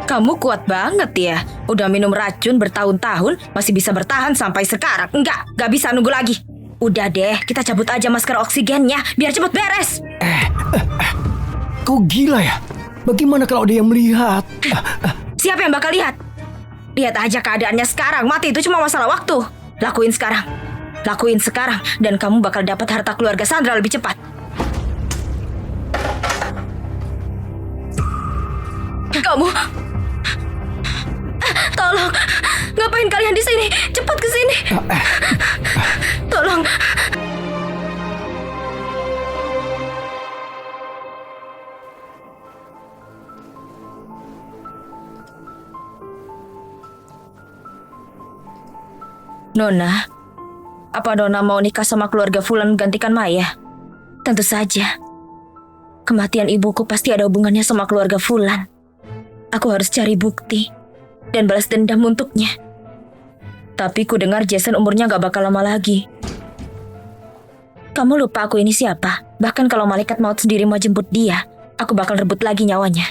Kamu kuat banget ya. Udah minum racun bertahun-tahun, masih bisa bertahan sampai sekarang. Nggak bisa nunggu lagi. Udah deh, kita cabut aja masker oksigennya, biar cepet beres. Kau gila ya? Bagaimana kalau dia melihat? Siapa yang bakal lihat? Lihat aja keadaannya sekarang, mati itu cuma masalah waktu. Lakuin sekarang. Lakuin sekarang, dan kamu bakal dapat harta keluarga Sandra lebih cepat. Kamu... Tolong, ngapain kalian di sini? Cepat ke sini. Tolong. Nona, apa Nona mau nikah sama keluarga Fulan gantikan Maya? Tentu saja. Kematian ibuku pasti ada hubungannya sama keluarga Fulan. Aku harus cari bukti dan balas dendam untuknya. Tapi ku dengar Jason umurnya gak bakal lama lagi. Kamu lupa aku ini siapa? Bahkan kalau malaikat maut sendiri mau jemput dia, aku bakal rebut lagi nyawanya.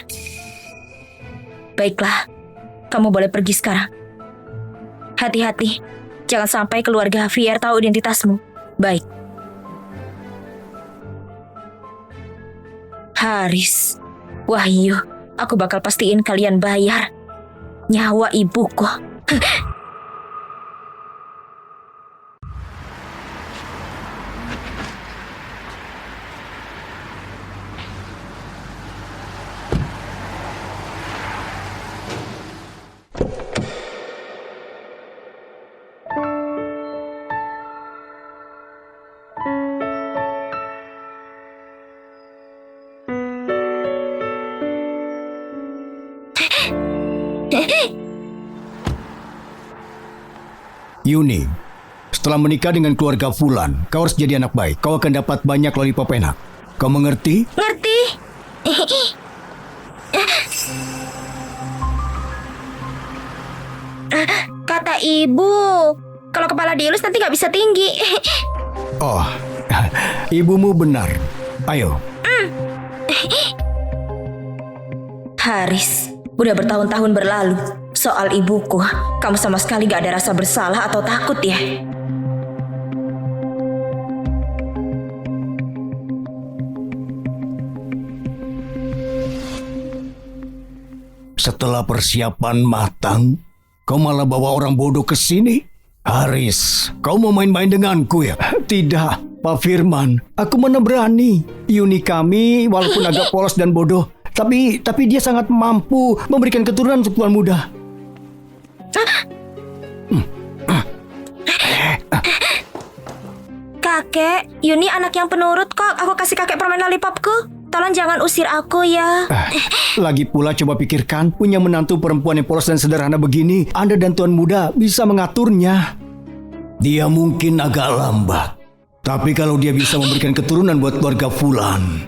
Baiklah, kamu boleh pergi sekarang. Hati-hati, jangan sampai keluarga Javier tahu identitasmu. Baik. Haris, Wahyu, aku bakal pastiin kalian bayar nyawa ibuku. Yuni, setelah menikah dengan keluarga Fulan, kau harus jadi anak baik. Kau akan dapat banyak lollipop enak. Kau mengerti? Ngerti? Kata ibu, kalau kepala dielus nanti gak bisa tinggi. Oh, ibumu benar. Ayo. Haris, udah bertahun-tahun berlalu. Soal ibuku, kamu sama sekali gak ada rasa bersalah atau takut ya? Setelah persiapan matang, kau malah bawa orang bodoh ke sini? Haris, kau mau main-main denganku ya? Tidak, Pak Firman. Aku mana berani. Yuni kami walaupun agak polos dan bodoh, tapi dia sangat mampu memberikan keturunan untuk tuan muda. Kakek, Yuni anak yang penurut kok. Aku kasih kakek permen lollipopku. Tolong jangan usir aku ya. Lagi pula coba pikirkan, punya menantu perempuan yang polos dan sederhana begini, Anda dan tuan muda bisa mengaturnya. Dia mungkin agak lambat, tapi kalau dia bisa memberikan keturunan buat keluarga Fulan,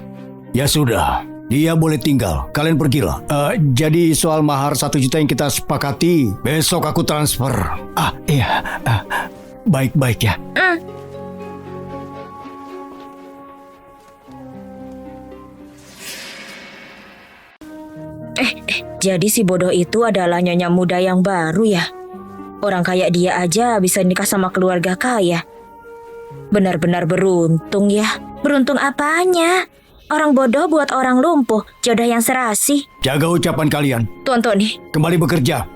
ya sudah, dia boleh tinggal. Kalian pergilah. Jadi soal mahar 1 juta yang kita sepakati, besok aku transfer. Iya. Baik-baik ya. Jadi si bodoh itu adalah nyonya muda yang baru ya? Orang kayak dia aja bisa nikah sama keluarga kaya. Benar-benar beruntung ya. Beruntung apanya? Orang bodoh buat orang lumpuh, jodoh yang serasi. Jaga ucapan kalian. Tuan Tony, Kembali bekerja.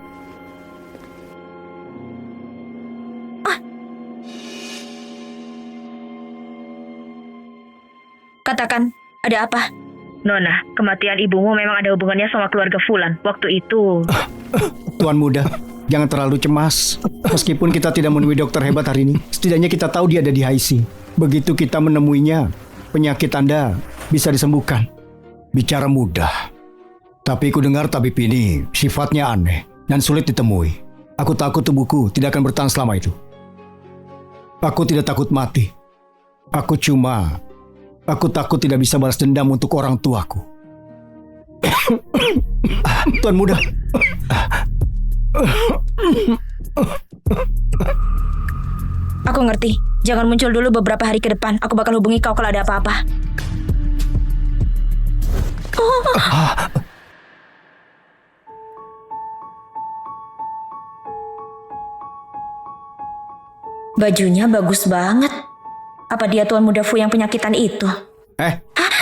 katakan, ada apa? Nona, kematian ibumu memang ada hubungannya sama keluarga Fulan. Waktu itu... Tuan muda, jangan terlalu cemas. Meskipun kita tidak menemui dokter hebat hari ini, setidaknya kita tahu dia ada di IC. Begitu kita menemuinya, penyakit Anda bisa disembuhkan. Bicara mudah. Tapi ku dengar tabib ini sifatnya aneh dan sulit ditemui. Aku takut tubuhku tidak akan bertahan selama itu. Aku tidak takut mati. Aku takut tidak bisa balas dendam untuk orang tuaku. Tuan muda. Aku ngerti. Jangan muncul dulu beberapa hari ke depan. Aku bakal hubungi kau kalau ada apa-apa. Bajunya bagus banget. Apa dia Tuan Muda Fu yang penyakitan itu?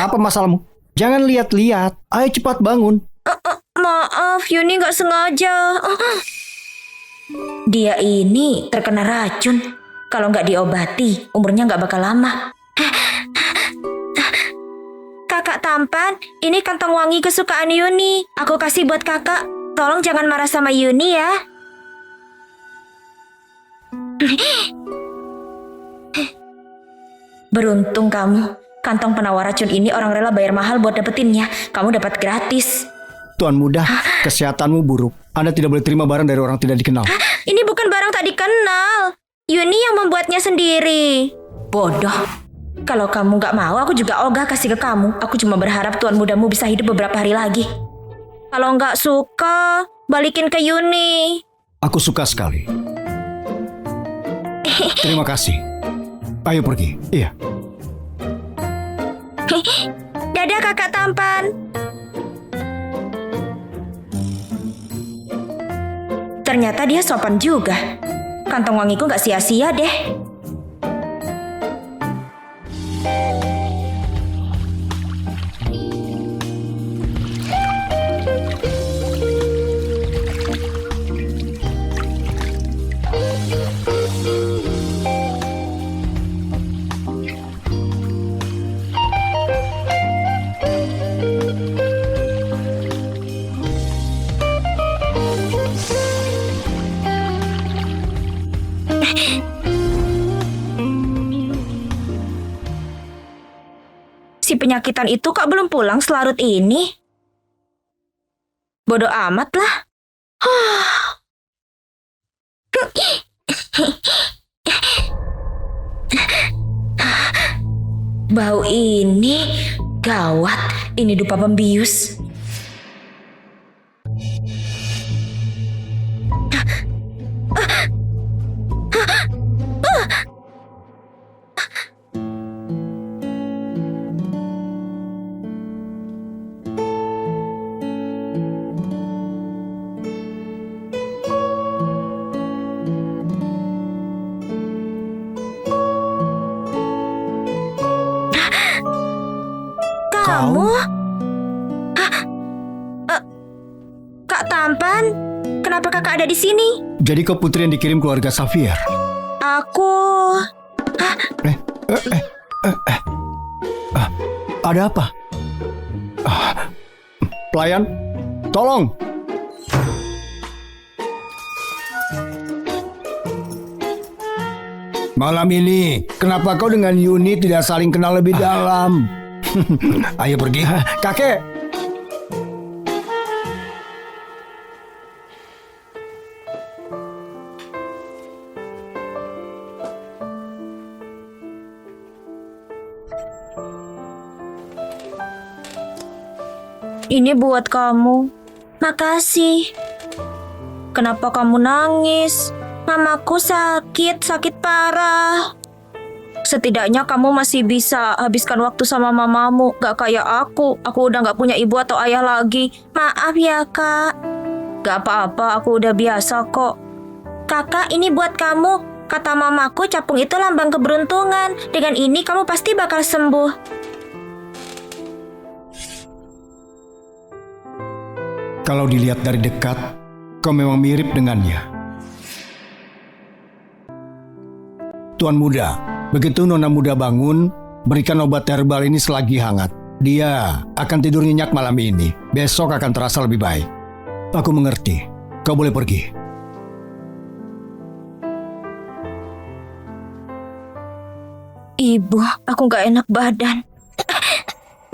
Apa masalahmu? Jangan lihat-lihat. Ayo cepat bangun. Maaf, Yuni nggak sengaja. Dia ini terkena racun. Kalau nggak diobati, umurnya nggak bakal lama. Kakak tampan, ini kantong wangi kesukaan Yuni. Aku kasih buat kakak. Tolong jangan marah sama Yuni ya. Beruntung kamu. Kantong penawar racun ini orang rela bayar mahal buat dapetinnya. Kamu dapat gratis. Tuan Muda, kesehatanmu buruk. Anda tidak boleh terima barang dari orang tidak dikenal. Ini bukan barang tak dikenal. Yuni yang membuatnya sendiri. Bodoh. Kalau kamu nggak mau, aku juga ogah kasih ke kamu. Aku cuma berharap Tuan Mudamu bisa hidup beberapa hari lagi. Kalau nggak suka, balikin ke Yuni. Aku suka sekali. Terima kasih. Ayo pergi. Iya. Dadah kakak tampan. Ternyata dia sopan juga. Kantong wangiku nggak sia-sia deh. Si penyakitan itu kok belum pulang selarut ini? Bodoh amat lah. Bau ini gawat. Ini dupa pembius. Kamu? Kak Tampan, kenapa kakak ada di sini? Jadi kau putri yang dikirim keluarga Xavier? Aku... Ada apa? Pelayan, tolong. Malam ini, kenapa kau dengan Yuni tidak saling kenal lebih dalam? Ayo pergi. Kakek. Ini buat kamu. Makasih. Kenapa kamu nangis? Mamaku sakit parah. Setidaknya kamu masih bisa habiskan waktu sama mamamu. Gak kayak aku udah gak punya ibu atau ayah lagi. Maaf ya kak. Gak apa-apa, aku udah biasa kok. Kakak, ini buat kamu. Kata mamaku capung itu lambang keberuntungan. Dengan ini kamu pasti bakal sembuh. Kalau dilihat dari dekat, kau memang mirip dengannya. Tuan Muda, begitu Nona Muda bangun, berikan obat herbal ini selagi hangat. Dia akan tidur nyenyak malam ini. Besok akan terasa lebih baik. Aku mengerti. Kau boleh pergi. Ibu, aku gak enak badan.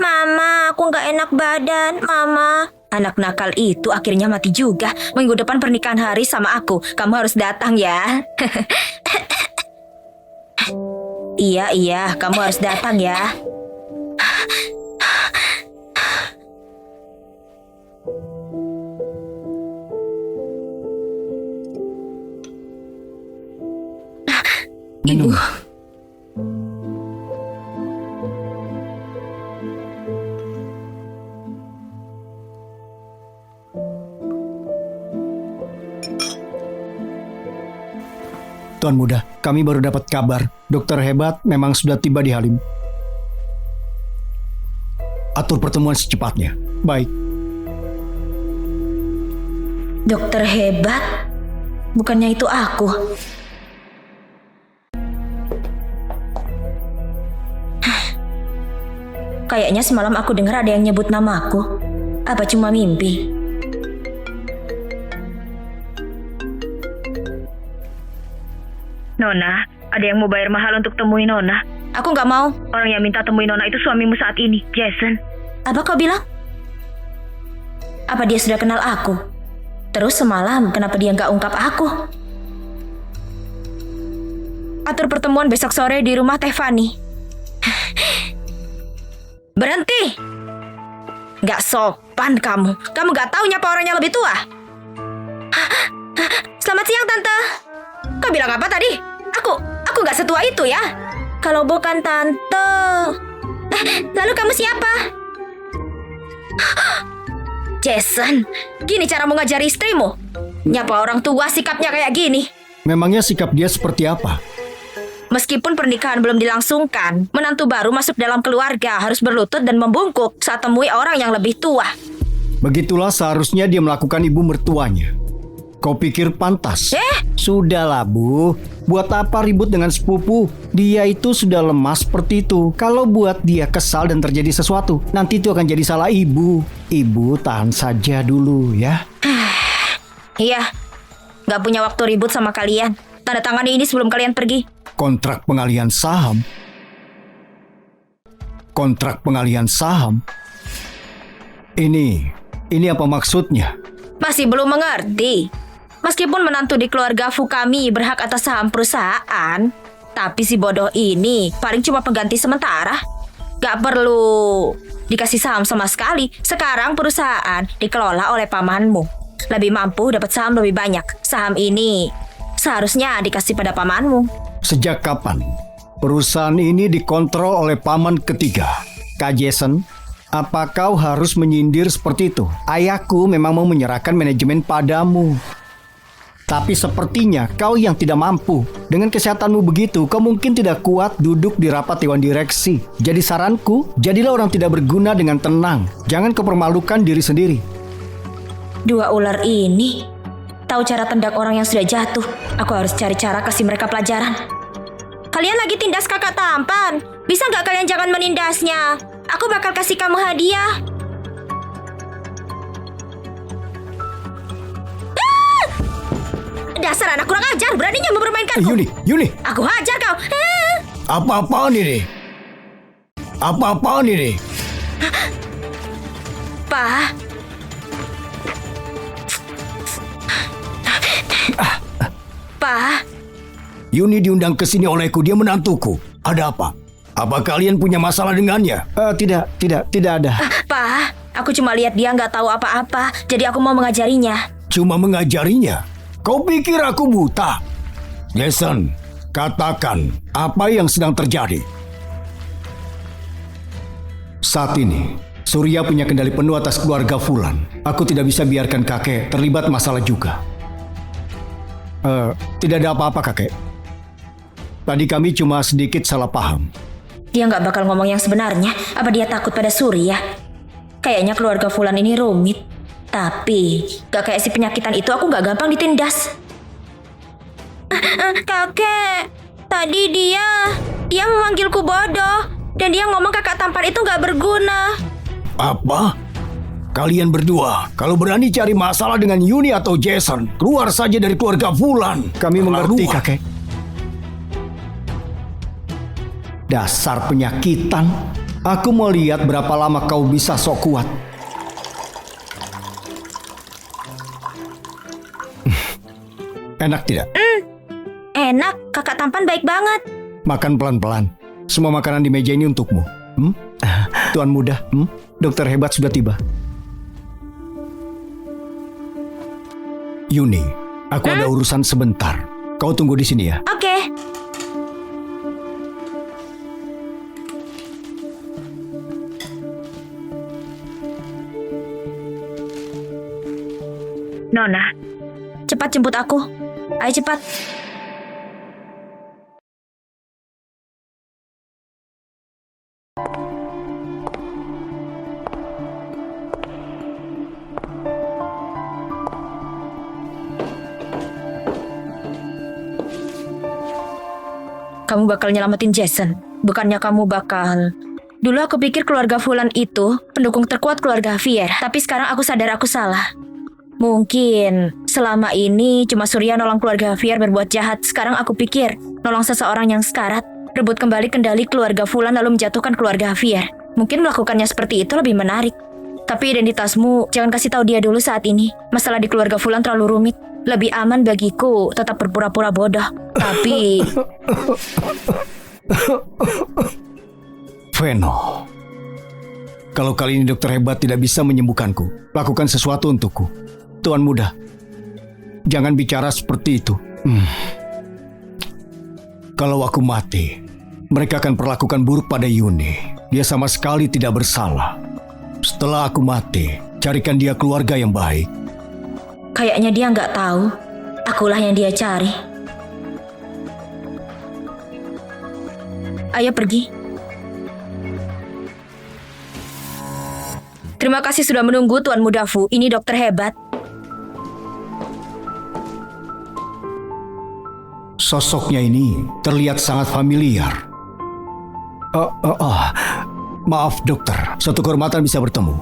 Mama, aku gak enak badan, Mama. Anak nakal itu akhirnya mati juga. Minggu depan pernikahan hari sama aku. Kamu harus datang ya. Iya, kamu harus datang ya. Minum. Tuan Muda, kami baru dapat kabar. Dokter hebat memang sudah tiba di Halim. Atur pertemuan secepatnya. Baik. Dokter hebat? Bukannya itu aku. Kayaknya semalam aku dengar ada yang nyebut namaku. Apa cuma mimpi? Nona, ada yang mau bayar mahal untuk temui Nona. Aku nggak mau. Orang yang minta temui Nona itu suamimu saat ini, Jason. Apa kau bilang? Apa dia sudah kenal aku? Terus semalam kenapa dia nggak ungkap aku? Atur pertemuan besok sore di rumah Teh Fani. Berhenti! Nggak sopan kamu. Kamu nggak tahu nyapa orangnya lebih tua. Selamat siang, Tante. Kau bilang apa tadi? Aku nggak setua itu ya. Kalau bukan Tante. Lalu kamu siapa? Jason, gini cara mengajari istrimu? Nyapa orang tua sikapnya kayak gini. Memangnya sikap dia seperti apa? Meskipun pernikahan belum dilangsungkan, menantu baru masuk dalam keluarga harus berlutut dan membungkuk saat temui orang yang lebih tua. Begitulah seharusnya dia melakukan ibu mertuanya. Kau pikir pantas? Sudahlah, Bu. Buat apa ribut dengan sepupu? Dia itu sudah lemas seperti itu. Kalau buat dia kesal dan terjadi sesuatu, nanti itu akan jadi salah ibu. Ibu tahan saja dulu ya. Iya, gak punya waktu ribut sama kalian. Tanda tangani ini sebelum kalian pergi. Kontrak pengalihan saham? Kontrak pengalihan saham? Ini apa maksudnya? Masih belum mengerti. Meskipun menantu di keluarga Fukami berhak atas saham perusahaan, tapi si bodoh ini paling cuma pengganti sementara. Gak perlu dikasih saham sama sekali. Sekarang perusahaan dikelola oleh pamanmu. Lebih mampu dapat saham lebih banyak. Saham ini seharusnya dikasih pada pamanmu. Sejak kapan perusahaan ini dikontrol oleh paman ketiga? Kak Jason, apa kau harus menyindir seperti itu? Ayahku memang mau menyerahkan manajemen padamu. Tapi sepertinya kau yang tidak mampu. Dengan kesehatanmu begitu, kau mungkin tidak kuat duduk di rapat dewan direksi. Jadi saranku, jadilah orang tidak berguna dengan tenang. Jangan kau permalukan diri sendiri. Dua ular ini tahu cara tendak orang yang sudah jatuh. Aku harus cari cara kasih mereka pelajaran. Kalian lagi tindas kakak tampan. Bisa nggak kalian jangan menindasnya? Aku bakal kasih kamu hadiah. Dasar anak kurang ajar, beraninya mempermainkanku. Yuni. Aku hajar kau. Apa-apaan ini? Apa-apaan ini? Pa. Pa. Yuni diundang ke sini olehku, dia menantuku. Ada apa? Apa kalian punya masalah dengannya? Tidak ada. Pa, aku cuma lihat dia nggak tahu apa-apa, jadi aku mau mengajarinya. Cuma mengajarinya? Kau pikir aku buta? Jason, katakan apa yang sedang terjadi. Saat ini, Surya punya kendali penuh atas keluarga Fulan. Aku tidak bisa biarkan kakek terlibat masalah juga. Tidak ada apa-apa, kakek. Tadi kami cuma sedikit salah paham. Dia nggak bakal ngomong yang sebenarnya. Apa dia takut pada Surya? Kayaknya keluarga Fulan ini rumit. Tapi, gak kayak si penyakitan itu aku gak gampang ditindas. Kakek, tadi dia memanggilku bodoh. Dan dia ngomong kakak tampan itu gak berguna. Apa? Kalian berdua, kalau berani cari masalah dengan Yuni atau Jason, keluar saja dari keluarga Fulan. Kami mengerti, kakek. Dasar penyakitan. Aku mau lihat berapa lama kau bisa sok kuat. Enak tidak? Enak, kakak tampan baik banget. Makan pelan-pelan. Semua makanan di meja ini untukmu. Tuan muda, dokter hebat sudah tiba. Yuni, aku ada urusan sebentar. Kau tunggu di sini ya. Oke. Nona, cepat jemput aku. Ayo cepat. kamu bakal nyelamatin Jason. Bukannya kamu bakal... Dulu aku pikir keluarga Fulan itu pendukung terkuat keluarga Javier. Tapi sekarang aku sadar aku salah. Mungkin selama ini cuma Surya nolong keluarga Javier berbuat jahat. Sekarang aku pikir nolong seseorang yang sekarat, rebut kembali kendali keluarga Fulan lalu menjatuhkan keluarga Javier. Mungkin melakukannya seperti itu lebih menarik. Tapi identitasmu jangan kasih tahu dia dulu saat ini. Masalah di keluarga Fulan terlalu rumit. Lebih aman bagiku tetap berpura-pura bodoh. Tapi... Veno, kalau kali ini dokter hebat tidak bisa menyembuhkanku, lakukan sesuatu untukku. Tuan muda, jangan bicara seperti itu. Kalau aku mati, mereka akan perlakukan buruk pada Yuni. Dia sama sekali tidak bersalah. Setelah aku mati, carikan dia keluarga yang baik. Kayaknya dia nggak tahu. Akulah yang dia cari. Ayo pergi. Terima kasih sudah menunggu Tuan Muda Fu. Ini dokter hebat. Sosoknya ini terlihat sangat familiar. Maaf dokter, suatu kehormatan bisa bertemu.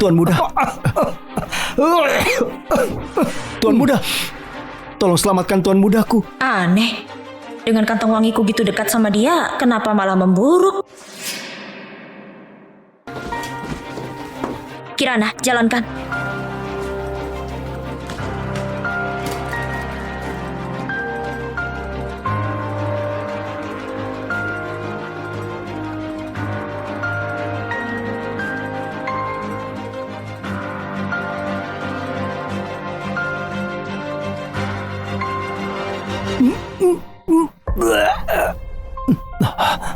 Tuan muda. Tuan muda, tolong selamatkan tuan mudaku. Aneh. Dengan kantong wangiku gitu dekat sama dia, kenapa malah memburuk? Kirana, jalankan.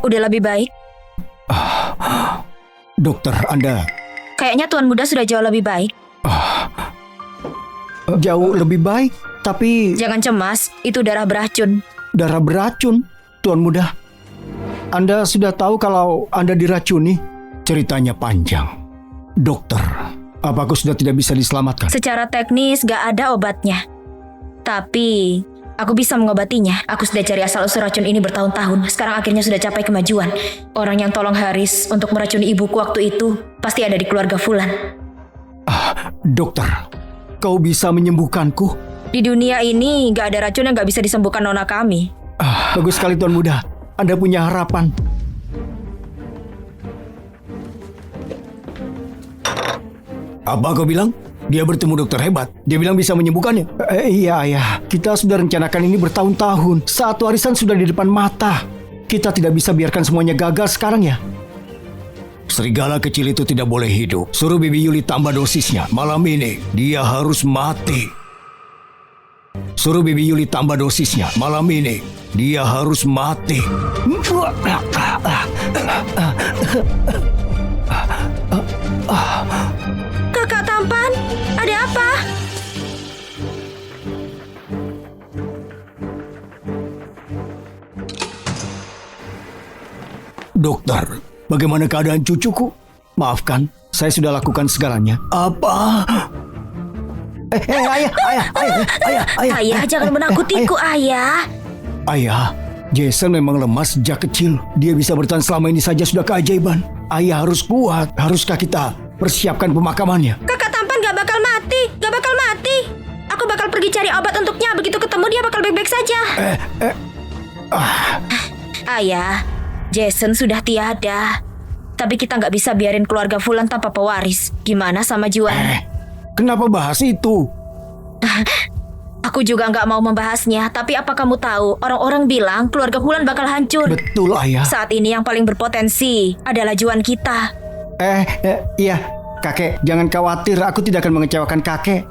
Udah lebih baik? Dokter, Anda... Kayaknya Tuan Muda sudah jauh lebih baik. Jauh lebih baik, tapi... Jangan cemas, itu darah beracun. Darah beracun, Tuan Muda. Anda sudah tahu kalau Anda diracuni? Ceritanya panjang. Dokter, apa aku sudah tidak bisa diselamatkan? Secara teknis gak ada obatnya. Tapi aku bisa mengobatinya. Aku sudah cari asal-usul racun ini bertahun-tahun. Sekarang akhirnya sudah capai kemajuan. Orang yang tolong Haris untuk meracuni ibuku waktu itu pasti ada di keluarga Fulan. Dokter, kau bisa menyembuhkanku? Di dunia ini gak ada racun yang gak bisa disembuhkan nona kami. Bagus sekali Tuan Muda. Anda punya harapan. Apa kau bilang? Dia bertemu dokter hebat. Dia bilang bisa menyembuhkannya. Iya. Kita sudah rencanakan ini bertahun-tahun. Saat warisan sudah di depan mata. Kita tidak bisa biarkan semuanya gagal sekarang ya. Serigala kecil itu tidak boleh hidup. Suruh Bibi Yuli tambah dosisnya. Malam ini dia harus mati. Suruh Bibi Yuli tambah dosisnya. Malam ini dia harus mati. Kakak tampan, ada apa? Dokter, bagaimana keadaan cucuku? Maafkan, saya sudah lakukan segalanya. Apa? Ayah, jangan menakutiku, ayah. Ayah, Jason memang lemas sejak kecil. Dia bisa bertahan selama ini saja sudah keajaiban. Ayah harus kuat. Haruskah kita persiapkan pemakamannya? Kakak tampan gak bakal mati. Aku bakal pergi cari obat untuknya. Begitu ketemu dia bakal baik-baik saja. Ayah, Jason sudah tiada. Tapi kita gak bisa biarin keluarga Fulan tanpa pewaris. Gimana sama Juan? Kenapa bahas itu? Aku juga gak mau membahasnya. Tapi apa kamu tahu, orang-orang bilang keluarga Fulan bakal hancur. Betul, Ayah. Saat ini yang paling berpotensi adalah Juan kita. Iya, kakek, jangan khawatir. Aku tidak akan mengecewakan kakek.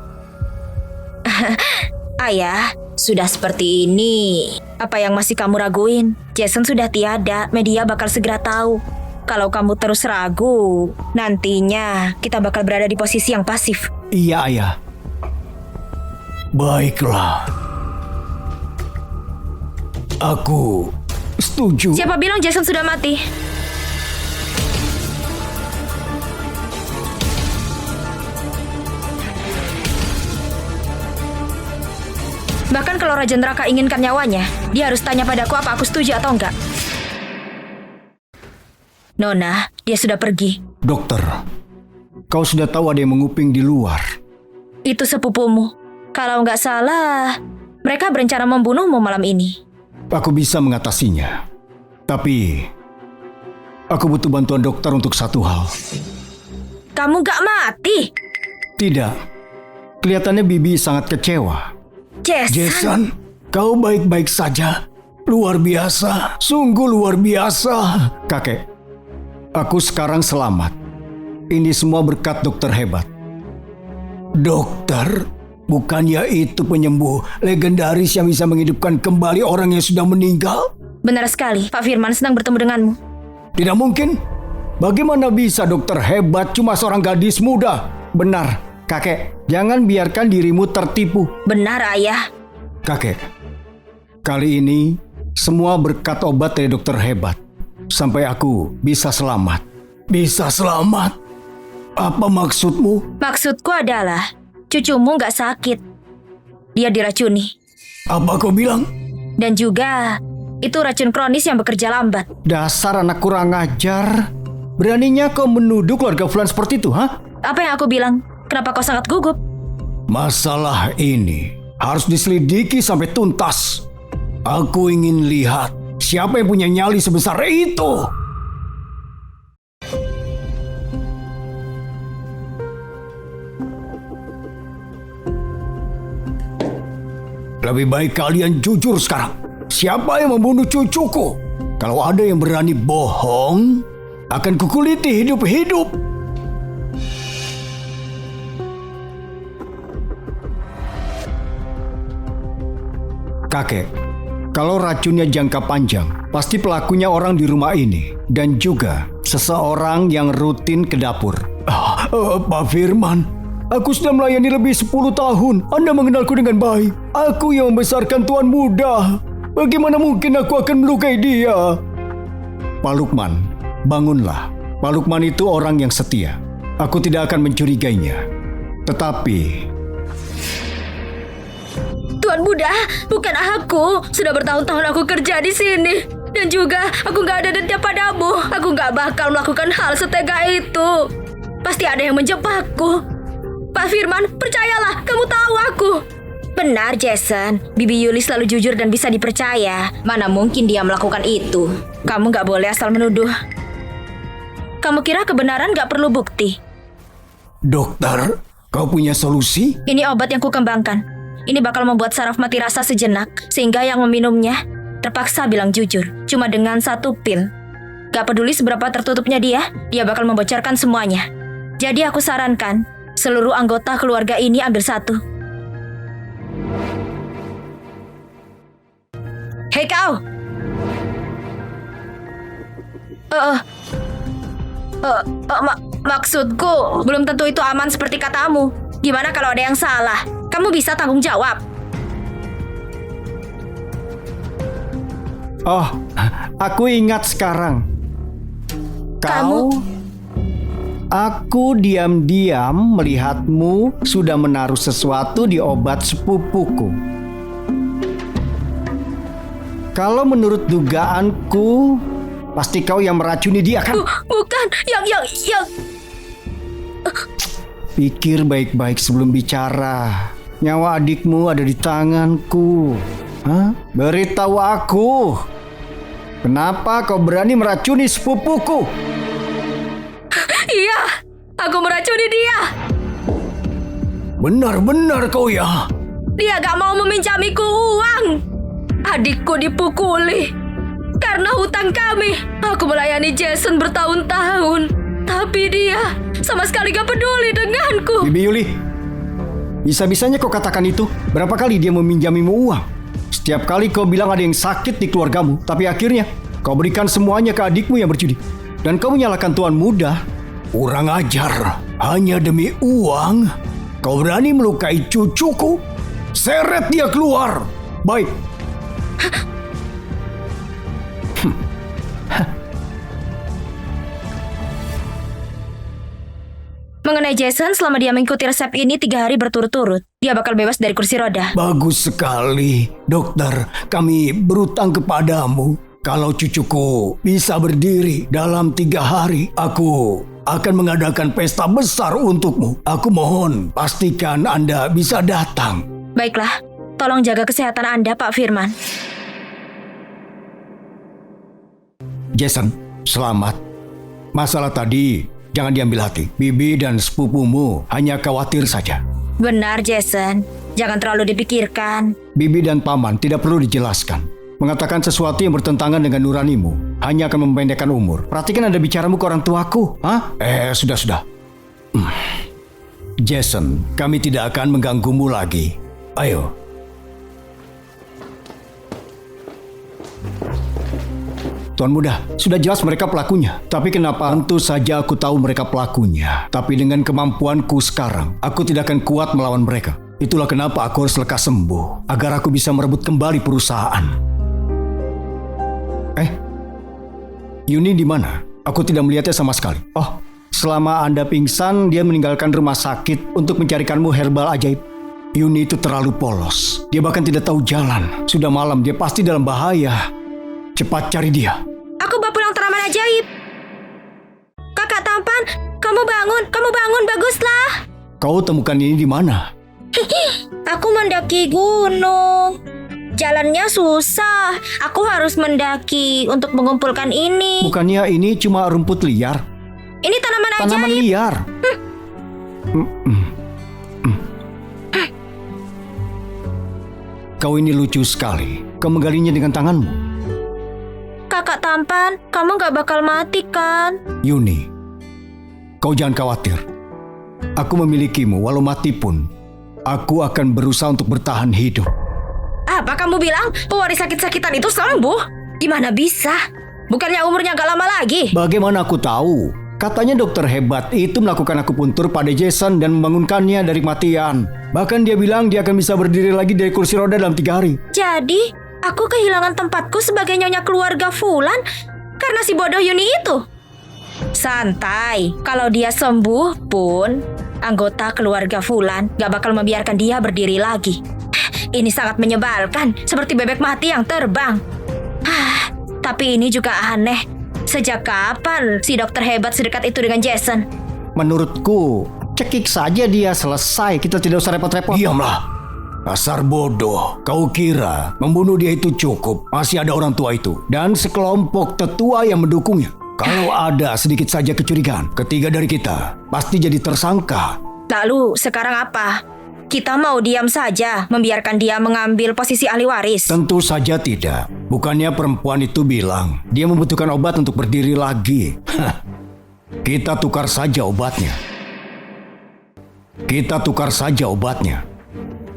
Ayah, sudah seperti ini. Apa yang masih kamu raguin? Jason sudah tiada, media bakal segera tahu. Kalau kamu terus ragu, nantinya kita bakal berada di posisi yang pasif. Iya, Ayah. Baiklah. Aku setuju. Siapa bilang Jason sudah mati? Bahkan kalau Raja Neraka inginkan nyawanya, dia harus tanya padaku apa aku setuju atau enggak. Nona, dia sudah pergi. Dokter, kau sudah tahu ada yang menguping di luar. Itu sepupumu. Kalau nggak salah, mereka berencana membunuhmu malam ini. Aku bisa mengatasinya. Tapi, aku butuh bantuan dokter untuk satu hal. Kamu nggak mati? Tidak. Kelihatannya Bibi sangat kecewa. Jason, kau baik-baik saja. Luar biasa, sungguh luar biasa. Kakek, aku sekarang selamat. Ini semua berkat dokter hebat. Dokter? Bukannya itu penyembuh legendaris yang bisa menghidupkan kembali orang yang sudah meninggal? Benar sekali, Pak Firman senang bertemu denganmu. Tidak mungkin. Bagaimana bisa dokter hebat cuma seorang gadis muda? Benar, kakek. Jangan biarkan dirimu tertipu. Benar, Ayah. Kakek, kali ini semua berkat obat dari dokter hebat. Sampai aku bisa selamat. Bisa selamat? Apa maksudmu? Maksudku adalah, cucumu nggak sakit. Dia diracuni. Apa kau bilang? Dan juga, itu racun kronis yang bekerja lambat. Dasar anak kurang ajar. Beraninya kau menuduh keluarga Fulan seperti itu, ha? Apa yang aku bilang? Kenapa kau sangat gugup? Masalah ini harus diselidiki sampai tuntas. Aku ingin lihat siapa yang punya nyali sebesar itu. Lebih baik kalian jujur sekarang. Siapa yang membunuh cucuku? Kalau ada yang berani bohong, akan kukuliti hidup-hidup. Kakek, kalau racunnya jangka panjang, pasti pelakunya orang di rumah ini. Dan juga seseorang yang rutin ke dapur. Pak Firman, aku sudah melayani lebih 10 tahun. Anda mengenalku dengan baik. Aku yang membesarkan Tuan Muda. Bagaimana mungkin aku akan melukai dia? Pak Lukman, bangunlah. Pak Lukman itu orang yang setia. Aku tidak akan mencurigainya. Tetapi Tuan Muda, bukan aku. Sudah bertahun-tahun aku kerja di sini. Dan juga, aku nggak ada dendam padamu. Aku nggak bakal melakukan hal setega itu. Pasti ada yang menjebakku. Pak Firman, percayalah, kamu tahu aku. Benar, Jason. Bibi Yuli selalu jujur dan bisa dipercaya. Mana mungkin dia melakukan itu? Kamu nggak boleh asal menuduh. Kamu kira kebenaran nggak perlu bukti? Dokter, kau punya solusi? Ini obat yang kukembangkan. Ini bakal membuat saraf mati rasa sejenak, sehingga yang meminumnya terpaksa bilang jujur, cuma dengan 1 pil. Gak peduli seberapa tertutupnya dia bakal membocorkan semuanya. Jadi aku sarankan, seluruh anggota keluarga ini ambil 1. Hei kau! Maksudku, belum tentu itu aman seperti katamu. Gimana kalau ada yang salah? Kamu bisa tanggung jawab. Oh, aku ingat sekarang. Aku diam-diam melihatmu sudah menaruh sesuatu di obat sepupuku. Kalau menurut dugaanku, pasti kau yang meracuni dia, kan? Bukan, yang... Pikir baik-baik sebelum bicara. Nyawa adikmu ada di tanganku. Hah? Beritahu aku. Kenapa kau berani meracuni sepupuku? Iya, aku meracuni dia. Benar-benar kau ya? Dia gak mau meminjamiku uang. Adikku dipukuli karena hutang kami. Aku melayani Jason bertahun-tahun, tapi dia sama sekali gak peduli denganku. Bibi Yuli, bisa-bisanya kau katakan itu. Berapa kali dia meminjamimu uang? Setiap kali kau bilang ada yang sakit di keluargamu, tapi akhirnya kau berikan semuanya ke adikmu yang berjudi. Dan kau menyalahkan Tuan Muda. Kurang ajar, hanya demi uang. Kau berani melukai cucuku? Seret dia keluar. Baik. Mengenai Jason, selama dia mengikuti resep ini 3 hari berturut-turut, dia bakal bebas dari kursi roda. Bagus sekali, dokter. Kami berutang kepadamu. Kalau cucuku bisa berdiri dalam 3 hari, aku akan mengadakan pesta besar untukmu. Aku mohon, pastikan Anda bisa datang. Baiklah, tolong jaga kesehatan Anda, Pak Firman. Jason, selamat. Masalah tadi jangan diambil hati. Bibi dan sepupumu hanya khawatir saja. Benar, Jason. Jangan terlalu dipikirkan. Bibi dan paman tidak perlu dijelaskan. Mengatakan sesuatu yang bertentangan dengan nuranimu hanya akan memendekkan umur. Perhatikan Anda bicaramu ke orang tuaku. Hah? Sudah. Jason, kami tidak akan mengganggumu lagi. Ayo. Tuan Muda, sudah jelas mereka pelakunya. Tapi kenapa? Tentu saja aku tahu mereka pelakunya. Tapi dengan kemampuanku sekarang, aku tidak akan kuat melawan mereka. Itulah kenapa aku harus lekas sembuh, agar aku bisa merebut kembali perusahaan. Yuni di mana? Aku tidak melihatnya sama sekali. Oh, selama Anda pingsan, dia meninggalkan rumah sakit untuk mencarikanmu herbal ajaib. Yuni itu terlalu polos. Dia bahkan tidak tahu jalan. Sudah malam, dia pasti dalam bahaya. Cepat cari dia. Aku bawa pulang tanaman ajaib. Kakak tampan, kamu bangun, baguslah. Kau temukan ini di mana? Aku mendaki gunung. Jalannya susah. Aku harus mendaki untuk mengumpulkan ini. Bukannya ini cuma rumput liar? Ini tanaman ajaib. Tanaman liar. Kau ini lucu sekali. Kau menggalinya dengan tanganmu. Kakak tampan, kamu gak bakal mati kan? Yuni, kau jangan khawatir. Aku memilikimu walau mati pun. Aku akan berusaha untuk bertahan hidup. Apa kamu bilang pewaris sakit-sakitan itu sembuh? Gimana bisa? Bukannya umurnya gak lama lagi? Bagaimana aku tahu? Katanya dokter hebat itu melakukan akupuntur pada Jason dan membangunkannya dari kematian. Bahkan dia bilang dia akan bisa berdiri lagi dari kursi roda dalam 3 hari. Jadi, aku kehilangan tempatku sebagai nyonya keluarga Fulan karena si bodoh Yuni itu. Santai, kalau dia sembuh pun, anggota keluarga Fulan gak bakal membiarkan dia berdiri lagi. Ini sangat menyebalkan, seperti bebek mati yang terbang. Tapi ini juga aneh. Sejak kapan si dokter hebat sedekat itu dengan Jason? Menurutku, cekik saja dia selesai. Kita tidak usah repot-repot. Diamlah. Dasar bodoh. Kau kira membunuh dia itu cukup? Masih ada orang tua itu. Dan sekelompok tetua yang mendukungnya. Kalau ada sedikit saja kecurigaan, ketiga dari kita pasti jadi tersangka. Lalu sekarang apa? Kita mau diam saja, membiarkan dia mengambil posisi ahli waris? Tentu saja tidak. Bukannya perempuan itu bilang dia membutuhkan obat untuk berdiri lagi. Kita tukar saja obatnya.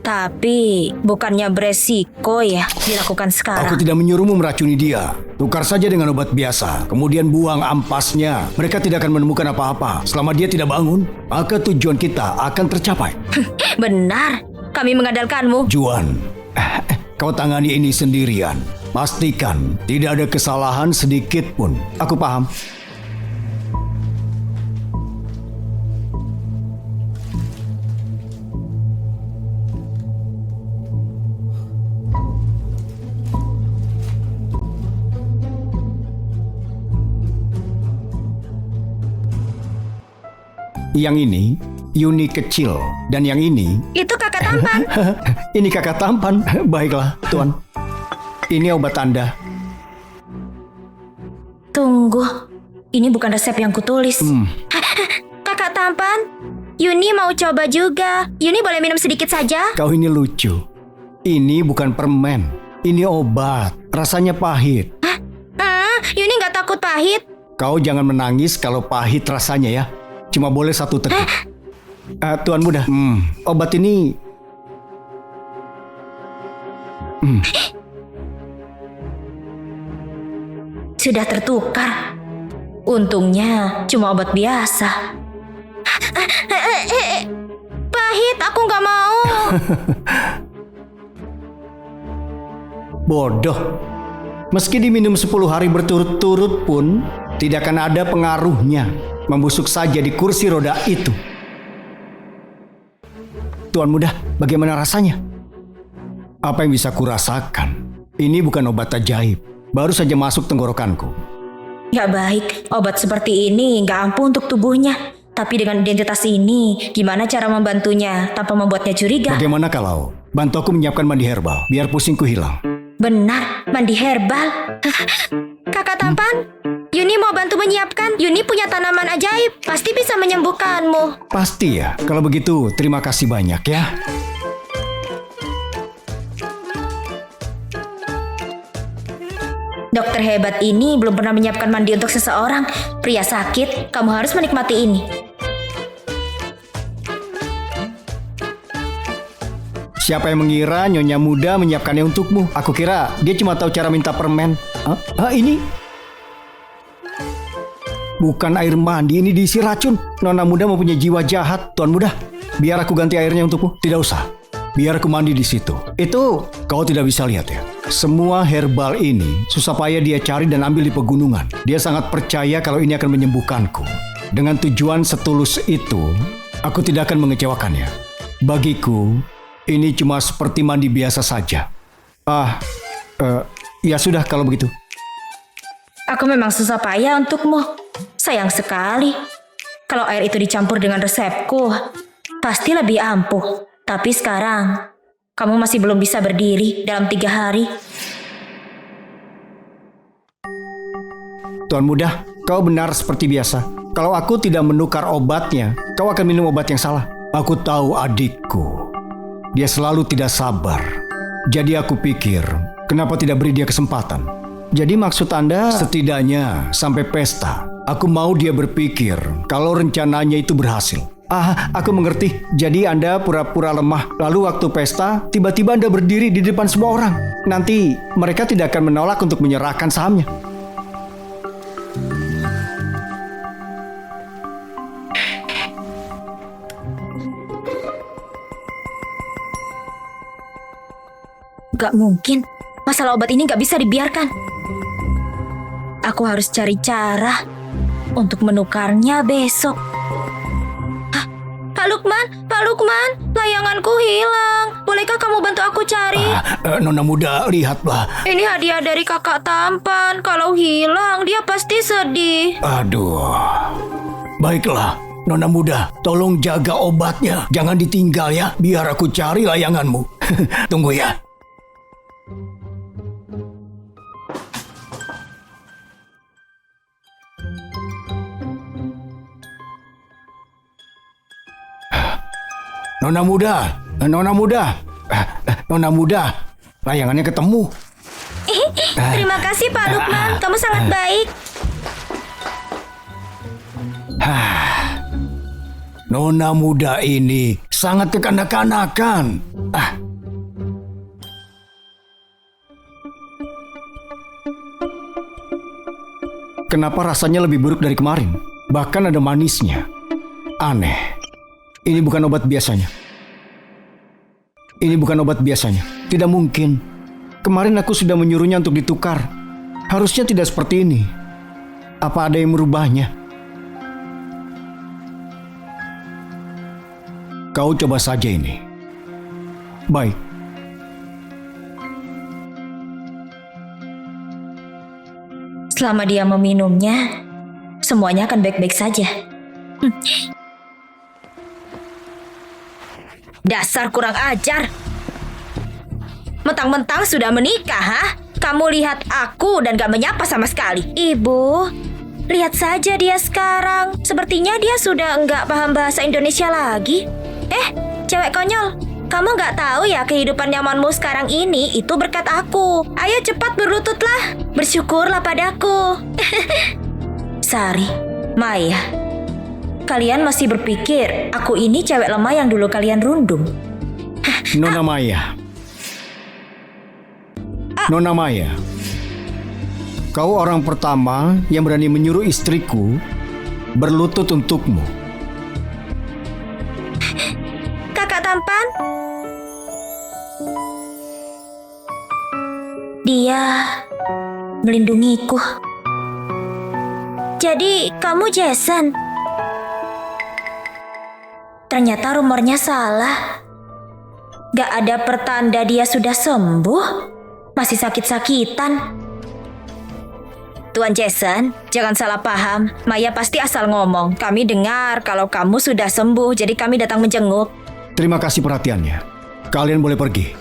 Tapi bukannya beresiko ya dilakukan sekarang? Aku tidak menyuruhmu meracuni dia. Tukar saja dengan obat biasa. Kemudian buang ampasnya. Mereka tidak akan menemukan apa-apa. Selama dia tidak bangun, maka tujuan kita akan tercapai. Benar, kami mengandalkanmu. Juan, kau tangani ini sendirian. Pastikan tidak ada kesalahan sedikit pun. Aku paham. Yang ini Yuni kecil dan yang ini Itu kakak tampan. ini kakak tampan. Baiklah, Tuan. Ini obat Anda. Tunggu, ini bukan resep yang kutulis. Kakak tampan, Yuni mau coba juga. Yuni boleh minum sedikit saja? Kau ini lucu. Ini bukan permen. Ini obat. Rasanya pahit. Yuni nggak takut pahit? Kau jangan menangis kalau pahit rasanya ya. Cuma boleh 1 teguk. Tuan Muda, obat ini... Sudah tertukar. Untungnya cuma obat biasa. Pahit, aku nggak mau. Bodoh. Meski diminum 10 hari berturut-turut pun tidak akan ada pengaruhnya. Membusuk saja di kursi roda itu. Tuan Muda, bagaimana rasanya? Apa yang bisa kurasakan? Ini bukan obat ajaib. Baru saja masuk tenggorokanku. Gak baik, obat seperti ini gak ampuh untuk tubuhnya. Tapi dengan identitas ini, gimana cara membantunya tanpa membuatnya curiga? Bagaimana kalau bantu aku menyiapkan mandi herbal, biar pusingku hilang? Benar, mandi herbal. Kakak tampan, Yuni mau bantu menyiapkan. Yuni punya tanaman ajaib, pasti bisa menyembuhkanmu. Pasti ya, kalau begitu terima kasih banyak ya. Dokter hebat ini belum pernah menyiapkan mandi untuk seseorang. Pria sakit, kamu harus menikmati ini. Siapa yang mengira Nyonya Muda menyiapkannya untukmu? Aku kira dia cuma tahu cara minta permen. Ini bukan air mandi, ini diisi racun. Nona Muda mempunyai jiwa jahat. Tuan Muda, biar aku ganti airnya untukmu. Tidak usah, biar aku mandi di situ. Itu kau tidak bisa lihat ya. Semua herbal ini susah payah dia cari dan ambil di pegunungan. Dia sangat percaya kalau ini akan menyembuhkanku. Dengan tujuan setulus itu, aku tidak akan mengecewakannya. Bagiku, ini cuma seperti mandi biasa saja. Ya sudah kalau begitu. Aku memang susah payah untukmu. Sayang sekali. Kalau air itu dicampur dengan resepku, pasti lebih ampuh. Tapi sekarang, kamu masih belum bisa berdiri dalam 3 hari. Tuan Muda, kau benar seperti biasa. Kalau aku tidak menukar obatnya, kau akan minum obat yang salah. Aku tahu adikku. Dia selalu tidak sabar. Jadi aku pikir, kenapa tidak beri dia kesempatan? Jadi maksud Anda, setidaknya sampai pesta, aku mau dia berpikir kalau rencananya itu berhasil. Aku mengerti. Jadi Anda pura-pura lemah. Lalu waktu pesta, tiba-tiba Anda berdiri di depan semua orang. Nanti mereka tidak akan menolak untuk menyerahkan sahamnya. Gak mungkin. Masalah obat ini gak bisa dibiarkan. Aku harus cari cara untuk menukarnya besok. Pak Lukman, layanganku hilang. Bolehkah kamu bantu aku cari? Nona Muda, lihatlah. Ini hadiah dari kakak tampan. Kalau hilang, dia pasti sedih. Aduh. Baiklah, Nona Muda, tolong jaga obatnya. Jangan ditinggal ya, biar aku cari layanganmu. Tunggu ya. Nona Muda, layangannya ketemu. Terima kasih Pak Lukman, kamu sangat baik. Nona Muda ini sangat kekanak-kanakan. Kenapa rasanya lebih buruk dari kemarin? Bahkan ada manisnya. Aneh. Ini bukan obat biasanya. Tidak mungkin. Kemarin aku sudah menyuruhnya untuk ditukar. Harusnya tidak seperti ini. Apa ada yang merubahnya? Kau coba saja ini. Baik. Selama dia meminumnya, semuanya akan baik-baik saja. Dasar kurang ajar. Mentang-mentang sudah menikah, ha? Kamu lihat aku dan gak menyapa sama sekali. Ibu, lihat saja dia sekarang. Sepertinya dia sudah enggak paham bahasa Indonesia lagi. Cewek konyol. Kamu gak tahu ya kehidupan nyamanmu sekarang ini itu berkat aku. Ayo cepat berlututlah. Bersyukurlah padaku. Sari, Maya, kalian masih berpikir aku ini cewek lemah yang dulu kalian rundung? Nona Maya, kau orang pertama yang berani menyuruh istriku berlutut untukmu. Kakak tampan? Dia melindungiku. Jadi kamu Jason? Ternyata rumornya salah. Gak ada pertanda dia sudah sembuh. Masih sakit-sakitan. Tuan Jason, jangan salah paham. Maya pasti asal ngomong. Kami dengar kalau kamu sudah sembuh, jadi kami datang menjenguk. Terima kasih perhatiannya. Kalian boleh pergi.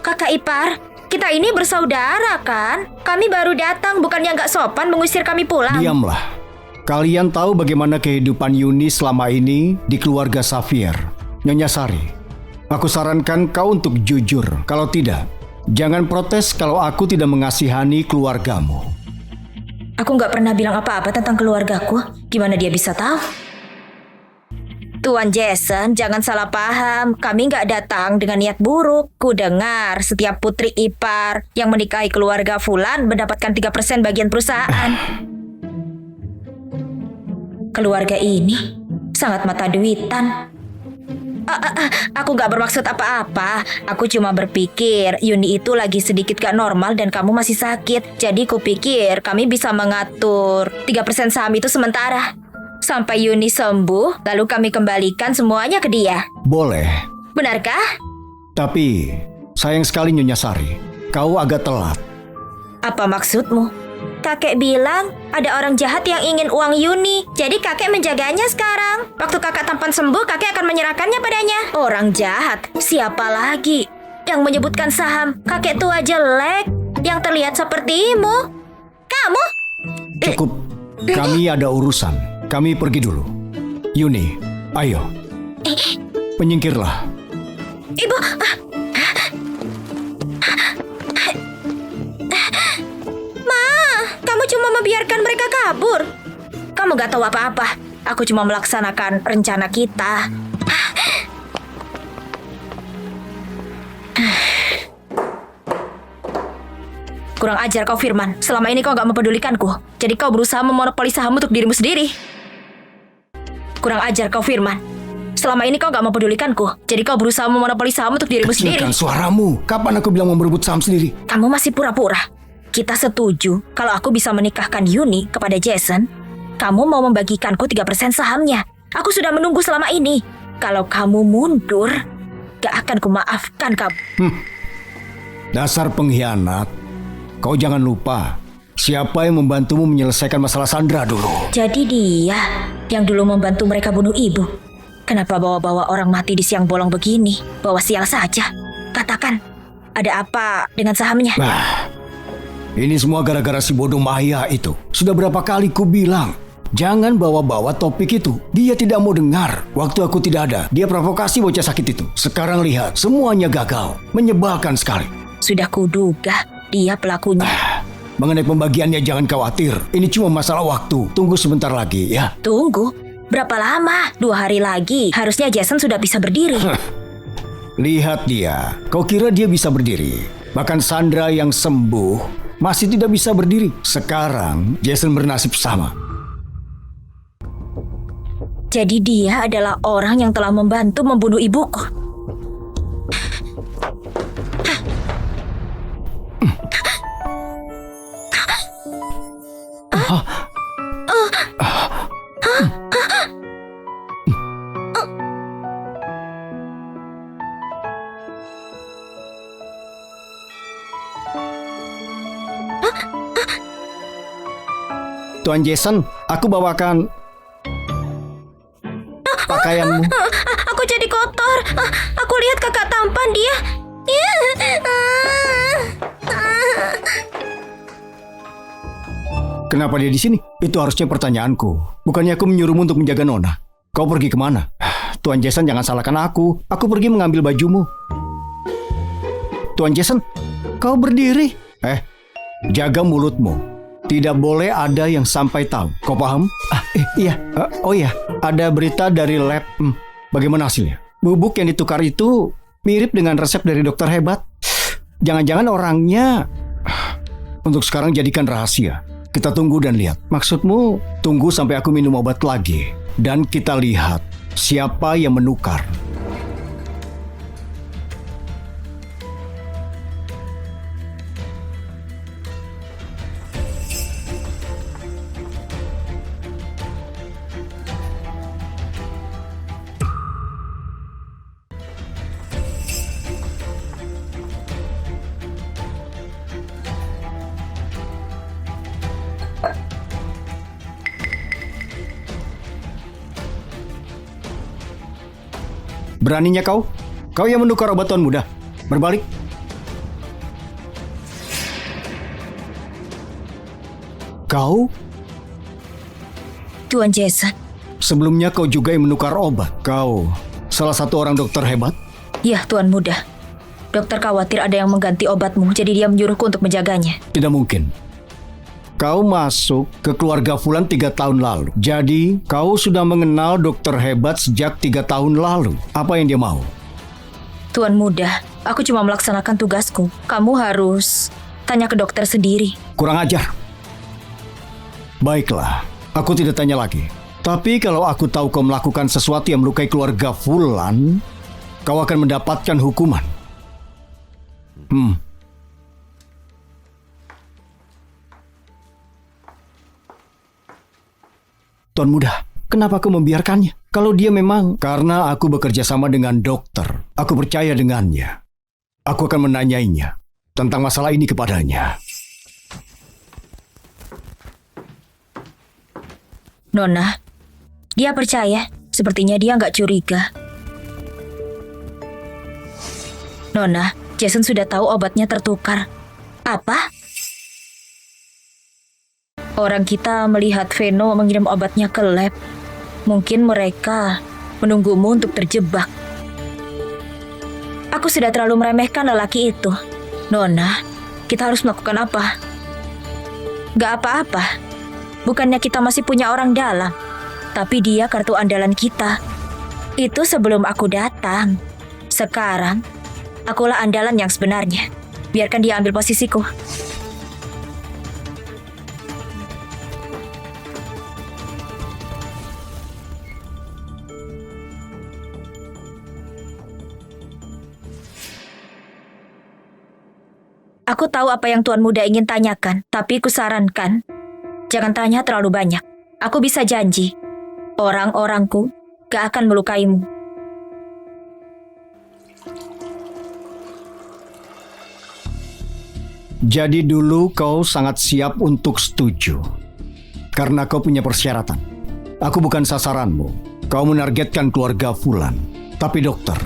Kakak ipar, kita ini bersaudara kan? Kami baru datang, bukannya nggak sopan mengusir kami pulang. Diamlah. Kalian tahu bagaimana kehidupan Yuni selama ini di keluarga Xavier. Nyonya Sari, aku sarankan kau untuk jujur. Kalau tidak, jangan protes kalau aku tidak mengasihani keluargamu. Aku nggak pernah bilang apa-apa tentang keluargaku. Gimana dia bisa tahu? Tuan Jason, jangan salah paham. Kami nggak datang dengan niat buruk. Ku dengar setiap putri ipar yang menikahi keluarga Fulan mendapatkan 3% bagian perusahaan. Keluarga ini sangat mata duitan. Aku gak bermaksud apa-apa. Aku cuma berpikir Yuni itu lagi sedikit gak normal dan kamu masih sakit. Jadi kupikir kami bisa mengatur 3% saham itu sementara. Sampai Yuni sembuh, lalu kami kembalikan semuanya ke dia. Boleh. Benarkah? Tapi, sayang sekali Nyonya Sari, kau agak telat. Apa maksudmu? Kakek bilang ada orang jahat yang ingin uang Yuni. Jadi kakek menjaganya sekarang. Waktu kakak tampan sembuh, kakek akan menyerahkannya padanya. Orang jahat? Siapa lagi yang menyebutkan saham? Kakek tua jelek yang terlihat sepertimu. Kamu? Cukup, kami ada urusan. Kami pergi dulu. Yuni, ayo. Penyingkirlah. Ibu, kamu cuma membiarkan mereka kabur. Kamu gak tahu apa-apa. Aku cuma melaksanakan rencana kita. Kurang ajar kau Firman. Selama ini kau gak mempedulikanku. Jadi kau berusaha memonopoli saham untuk dirimu sendiri. Kurang ajar kau Firman. Selama ini kau gak mempedulikanku. Jadi kau berusaha memonopoli saham untuk dirimu sendiri. Kecilkan suaramu. Kapan aku bilang mau berebut saham sendiri? Kamu masih pura-pura. Kita setuju kalau aku bisa menikahkan Yuni kepada Jason. Kamu mau membagikanku 3% sahamnya. Aku sudah menunggu selama ini. Kalau kamu mundur, gak akan kumaafkan kamu. Dasar pengkhianat. Kau jangan lupa, siapa yang membantumu menyelesaikan masalah Sandra dulu. Jadi dia yang dulu membantu mereka bunuh ibu. Kenapa bawa-bawa orang mati di siang bolong begini? Bawa sial saja. Katakan, ada apa dengan sahamnya? Ini semua gara-gara si bodoh Maya itu. Sudah berapa kali ku bilang, jangan bawa-bawa topik itu. Dia tidak mau dengar. Waktu aku tidak ada, dia provokasi bocah sakit itu. Sekarang lihat, semuanya gagal. Menyebalkan sekali. Sudah kuduga, dia pelakunya. Mengenai pembagiannya jangan khawatir. Ini cuma masalah waktu. Tunggu sebentar lagi ya. Tunggu? Berapa lama? 2 hari lagi. Harusnya Jason sudah bisa berdiri. Lihat dia. Kau kira dia bisa berdiri? Bahkan Sandra yang sembuh masih tidak bisa berdiri. Sekarang Jason bernasib sama. Jadi dia adalah orang yang telah membantu membunuh ibuku. Tuan Jason, aku bawakan pakaianmu. Aku jadi kotor. Aku lihat kakak tampan dia. Kenapa dia di sini? Itu harusnya pertanyaanku. Bukannya aku menyuruhmu untuk menjaga Nona. Kau pergi kemana? Tuan Jason, jangan salahkan aku. Aku pergi mengambil bajumu. Tuan Jason, kau berdiri. Jaga mulutmu. Tidak boleh ada yang sampai tahu. Kau paham? Iya. Oh iya, ada berita dari lab. Bagaimana hasilnya? Bubuk yang ditukar itu mirip dengan resep dari dokter hebat. Jangan-jangan orangnya... Untuk sekarang jadikan rahasia. Kita tunggu dan lihat. Maksudmu, tunggu sampai aku minum obat lagi. Dan kita lihat siapa yang menukar. Beraninya kau? Kau yang menukar obat Tuan Muda. Berbalik. Kau? Tuan Jason. Sebelumnya kau juga yang menukar obat. Kau salah satu orang dokter hebat? Ya, Tuan Muda. Dokter khawatir ada yang mengganti obatmu, jadi dia menyuruhku untuk menjaganya. Tidak mungkin. Kau masuk ke keluarga Fulan 3 tahun lalu. Jadi, kau sudah mengenal dokter hebat sejak 3 tahun lalu. Apa yang dia mau? Tuan Muda, aku cuma melaksanakan tugasku. Kamu harus tanya ke dokter sendiri. Kurang ajar. Baiklah, aku tidak tanya lagi. Tapi kalau aku tahu kau melakukan sesuatu yang melukai keluarga Fulan, kau akan mendapatkan hukuman. Tuan Muda, kenapa kau membiarkannya? Kalau dia memang karena aku bekerja sama dengan dokter, aku percaya dengannya. Aku akan menanyainya tentang masalah ini kepadanya. Nona, dia percaya. Sepertinya dia nggak curiga. Nona, Jason sudah tahu obatnya tertukar. Apa? Orang kita melihat Veno mengirim obatnya ke lab. Mungkin mereka menunggumu untuk terjebak. Aku sudah terlalu meremehkan lelaki itu. Nona, kita harus melakukan apa? Gak apa-apa. Bukannya kita masih punya orang dalam. Tapi dia kartu andalan kita. Itu sebelum aku datang. Sekarang, akulah andalan yang sebenarnya. Biarkan dia ambil posisiku. Aku tahu apa yang Tuan Muda ingin tanyakan, tapi kusarankan, jangan tanya terlalu banyak. Aku bisa janji, orang-orangku gak akan melukaimu. Jadi dulu kau sangat siap untuk setuju. Karena kau punya persyaratan. Aku bukan sasaranmu. Kau menargetkan keluarga Fulan. Tapi dokter,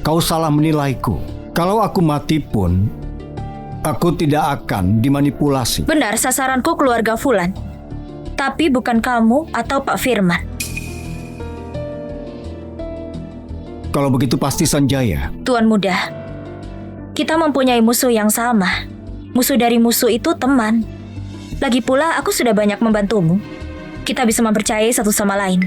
kau salah menilaiku. Kalau aku mati pun, aku tidak akan dimanipulasi. Benar, sasaranku keluarga Fulan. Tapi bukan kamu atau Pak Firman. Kalau begitu pasti Sanjaya. Tuan Muda, kita mempunyai musuh yang sama. Musuh dari musuh itu teman. Lagi pula aku sudah banyak membantumu. Kita bisa mempercayai satu sama lain.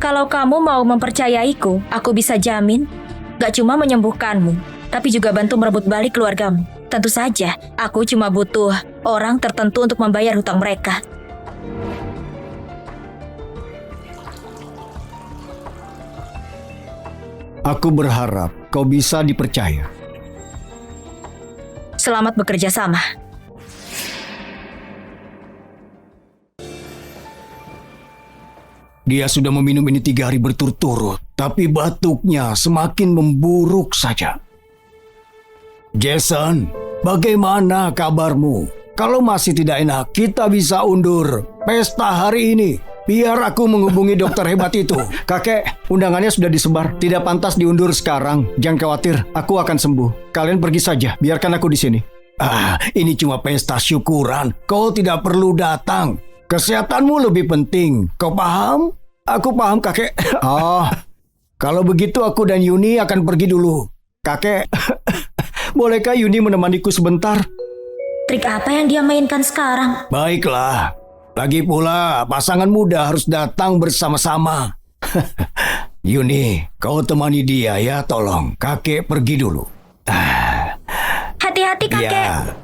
Kalau kamu mau mempercayaiku, aku bisa jamin gak cuma menyembuhkanmu, tapi juga bantu merebut balik keluargamu. Tentu saja, aku cuma butuh orang tertentu untuk membayar hutang mereka. Aku berharap kau bisa dipercaya. Selamat bekerja sama. Dia sudah meminum ini 3 hari berturut-turut, tapi batuknya semakin memburuk saja. Jason, bagaimana kabarmu? Kalau masih tidak enak, kita bisa undur pesta hari ini. Biar aku menghubungi dokter hebat itu. Kakek, undangannya sudah disebar. Tidak pantas diundur sekarang. Jangan khawatir, aku akan sembuh. Kalian pergi saja, biarkan aku di sini. Ini cuma pesta syukuran. Kau tidak perlu datang. Kesehatanmu lebih penting. Kau paham? Aku paham, kakek. Kalau begitu aku dan Yuni akan pergi dulu. Kakek, bolehkah Yuni menemaniku sebentar? Trik apa yang dia mainkan sekarang? Baiklah. Lagi pula pasangan muda harus datang bersama-sama. Yuni, kau temani dia ya, tolong. Kakek pergi dulu. Hati-hati, kakek. Ya.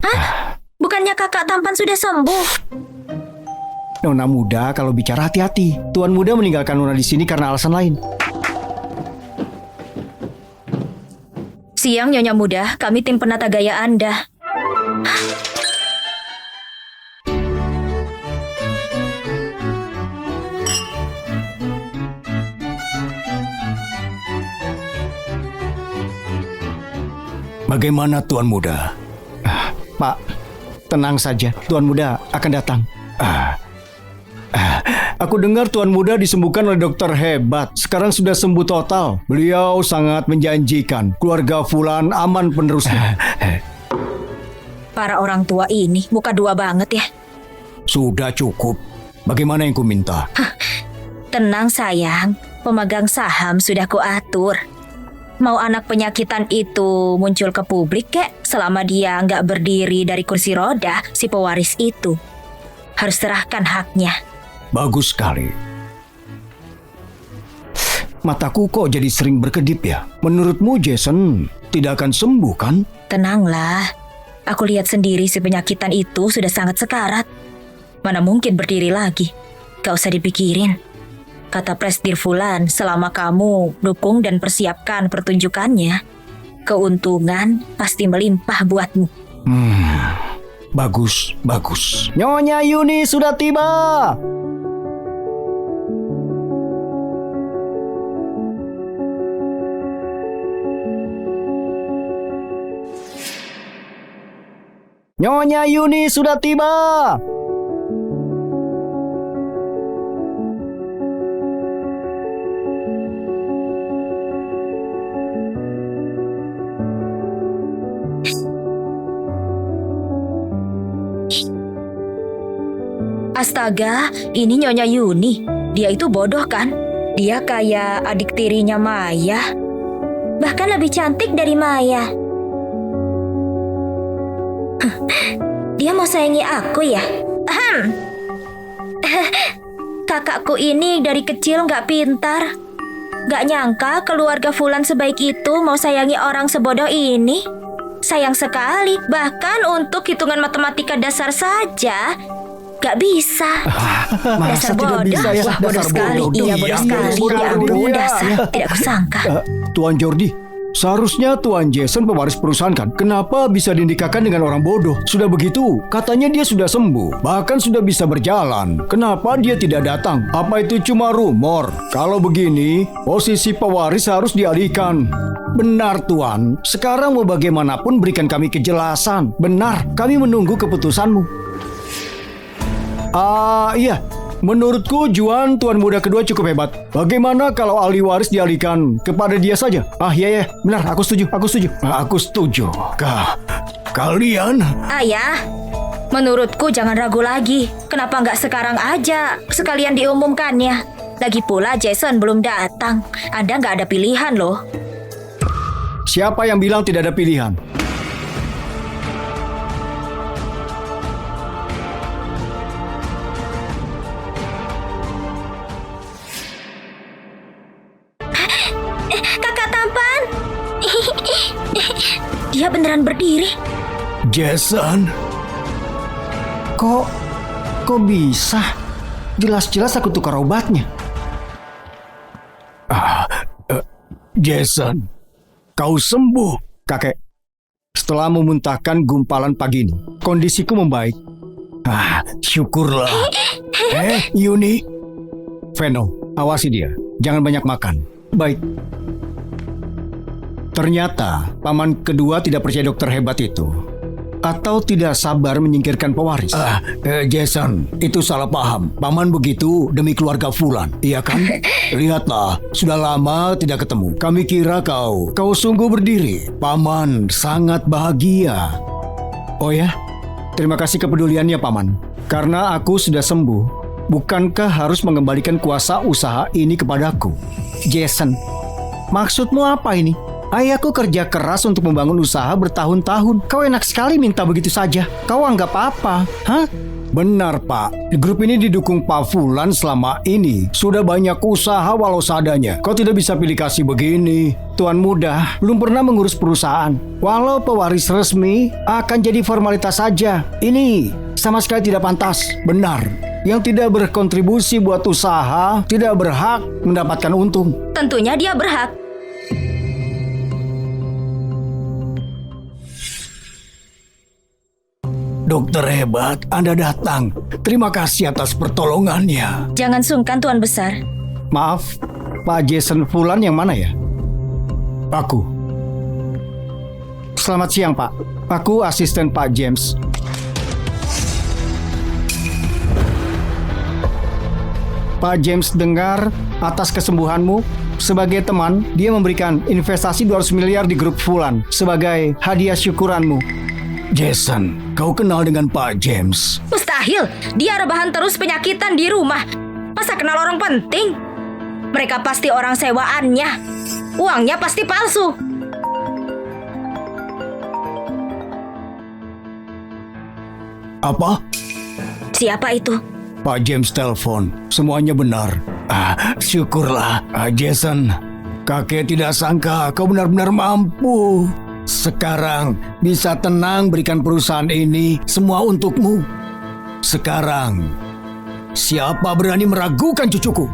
Hah? Bukannya kakak tampan sudah sembuh? Nona muda kalau bicara hati-hati. Tuan muda meninggalkan Nona di sini karena alasan lain. Siang, Nyonya Muda. Kami tim penata gaya Anda. Bagaimana Tuan Muda? Pak, tenang saja. Tuan Muda akan datang. Aku dengar Tuan Muda disembuhkan oleh dokter hebat. Sekarang sudah sembuh total. Beliau sangat menjanjikan. Keluarga Fulan aman penerusnya. Para orang tua ini muka dua banget ya. Sudah cukup. Bagaimana yang ku minta? Tenang sayang, pemegang saham sudah kuatur. Mau anak penyakitan itu muncul ke publik kek, selama dia nggak berdiri dari kursi roda, si pewaris itu harus serahkan haknya. Bagus sekali. Mataku kok jadi sering berkedip ya? Menurutmu Jason tidak akan sembuh kan? Tenanglah, aku lihat sendiri si penyakitan itu sudah sangat sekarat. Mana mungkin berdiri lagi? Gak usah dipikirin. Kata Presdir Fulan, selama kamu dukung dan persiapkan pertunjukannya, keuntungan pasti melimpah buatmu. Bagus, bagus. Nyonya Yuni sudah tiba. Nyonya Yuni sudah tiba. Astaga, ini Nyonya Yuni. Dia itu bodoh kan? Dia kayak adik tirinya Maya. Bahkan lebih cantik dari Maya. Dia mau sayangi aku ya? Kakakku ini dari kecil gak pintar. Gak nyangka keluarga Fulan sebaik itu mau sayangi orang sebodoh ini. Sayang sekali, bahkan untuk hitungan matematika dasar saja gak bisa. Dasar bodoh. Ya? Wah, bodoh sekali. Iya, bodoh sekali. Ya ampun, dasar. Tidak kusangka. Tuan Jordi, seharusnya Tuan Jason pewaris perusahaan kan? Kenapa bisa dinikahkan dengan orang bodoh? Sudah begitu, katanya dia sudah sembuh. Bahkan sudah bisa berjalan. Kenapa dia tidak datang? Apa itu cuma rumor? Kalau begini, posisi pewaris harus dialihkan. Benar Tuan, sekarang mau bagaimanapun berikan kami kejelasan. Benar, kami menunggu keputusanmu. Iya, menurutku Juan Tuan Muda kedua cukup hebat. Bagaimana kalau ahli waris dialihkan kepada dia saja? Iya, benar, aku setuju. Aku setuju. Kalian? Ayah, menurutku jangan ragu lagi. Kenapa nggak sekarang aja sekalian diumumkannya? Lagi pula Jason belum datang. Anda nggak ada pilihan loh. Siapa yang bilang tidak ada pilihan? Kakak tampan. Dia beneran berdiri. Jason? Kok bisa? Jelas-jelas aku tukar obatnya. Jason, kau sembuh, kakek. Setelah memuntahkan gumpalan pagi ini, kondisiku membaik. Syukurlah. Yuni. Veno, awasi dia. Jangan banyak makan. Baik. Ternyata paman kedua tidak percaya dokter hebat itu. Atau tidak sabar menyingkirkan pewaris. Jason, itu salah paham. Paman begitu demi keluarga Fulan, iya kan? Lihatlah, sudah lama tidak ketemu. Kami kira kau sungguh berdiri. Paman sangat bahagia. Oh ya, terima kasih kepeduliannya Paman. Karena aku sudah sembuh, bukankah harus mengembalikan kuasa usaha ini kepadaku? Jason, maksudmu apa ini? Ayahku kerja keras untuk membangun usaha bertahun-tahun. Kau enak sekali minta begitu saja. Kau anggap apa? Hah? Benar, Pak. Grup ini didukung Pak Fulan selama ini. Sudah banyak usaha walau seadanya. Kau tidak bisa pilih kasih begini. Tuan Muda belum pernah mengurus perusahaan. Walau pewaris resmi akan jadi formalitas saja. Ini sama sekali tidak pantas. Benar. Yang tidak berkontribusi buat usaha tidak berhak mendapatkan untung. Tentunya dia berhak. Dokter hebat, Anda datang. Terima kasih atas pertolongannya. Jangan sungkan, Tuan Besar. Maaf, Pak Jason Fulan yang mana ya? Aku. Selamat siang, Pak. Aku asisten Pak James. Pak James dengar atas kesembuhanmu. Sebagai teman, dia memberikan investasi 200 miliar di grup Fulan sebagai hadiah syukuranmu. Jason, kau kenal dengan Pak James? Mustahil, dia rebahan terus penyakitan di rumah. Masa kenal orang penting? Mereka pasti orang sewaannya. Uangnya pasti palsu. Apa? Siapa itu? Pak James telepon. Semuanya benar. Syukurlah, Jason. Kakek tidak sangka kau benar-benar mampu. Sekarang bisa tenang berikan perusahaan ini semua untukmu. Sekarang, siapa berani meragukan cucuku?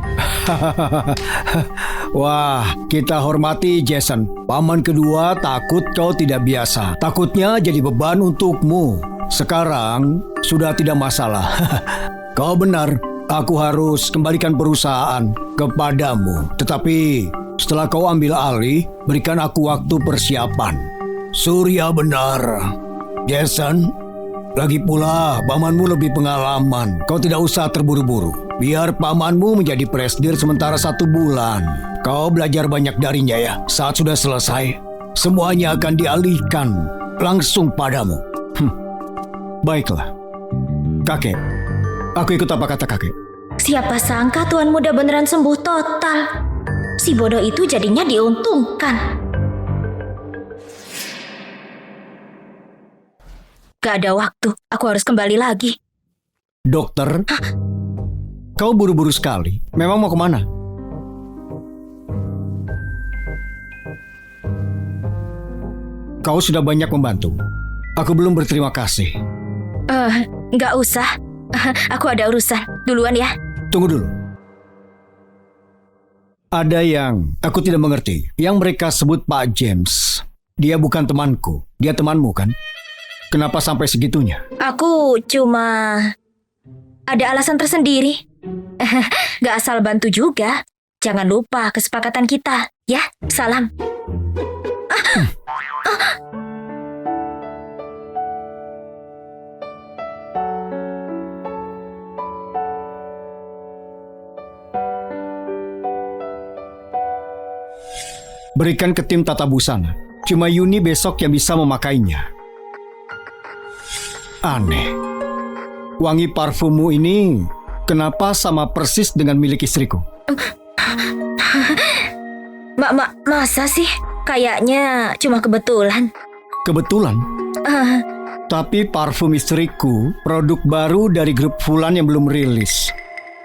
Wah, kita hormati Jason. Paman kedua takut kau tidak biasa. Takutnya jadi beban untukmu. Sekarang sudah tidak masalah. Kau benar, aku harus kembalikan perusahaan kepadamu. Tetapi setelah kau ambil alih, berikan aku waktu persiapan. Surya benar. Jason, lagi pula pamanmu lebih pengalaman. Kau tidak usah terburu-buru. Biar pamanmu menjadi presdir sementara 1 bulan. Kau belajar banyak darinya ya. Saat sudah selesai, semuanya akan dialihkan langsung padamu. Baiklah. Kakek, aku ikut apa kata kakek. Siapa sangka Tuan Muda beneran sembuh total. Si bodoh itu jadinya diuntungkan. Gak ada waktu, aku harus kembali lagi. Dokter? Hah? Kau buru-buru sekali. Memang mau kemana? Kau sudah banyak membantu. Aku belum berterima kasih. Gak usah. Aku ada urusan. Duluan ya. Tunggu dulu. Ada yang aku tidak mengerti. Yang mereka sebut Pak James. Dia bukan temanku. Dia temanmu kan? Kenapa sampai segitunya? Aku cuma ada alasan tersendiri. Gak asal bantu juga. Jangan lupa kesepakatan kita. Ya, salam. Berikan ke tim tata busana. Cuma Yuni besok yang bisa memakainya. Aneh. Wangi parfummu ini kenapa sama persis dengan milik istriku? Masa sih? Kayaknya cuma kebetulan. Kebetulan? Tapi parfum istriku produk baru dari grup Fulan yang belum rilis.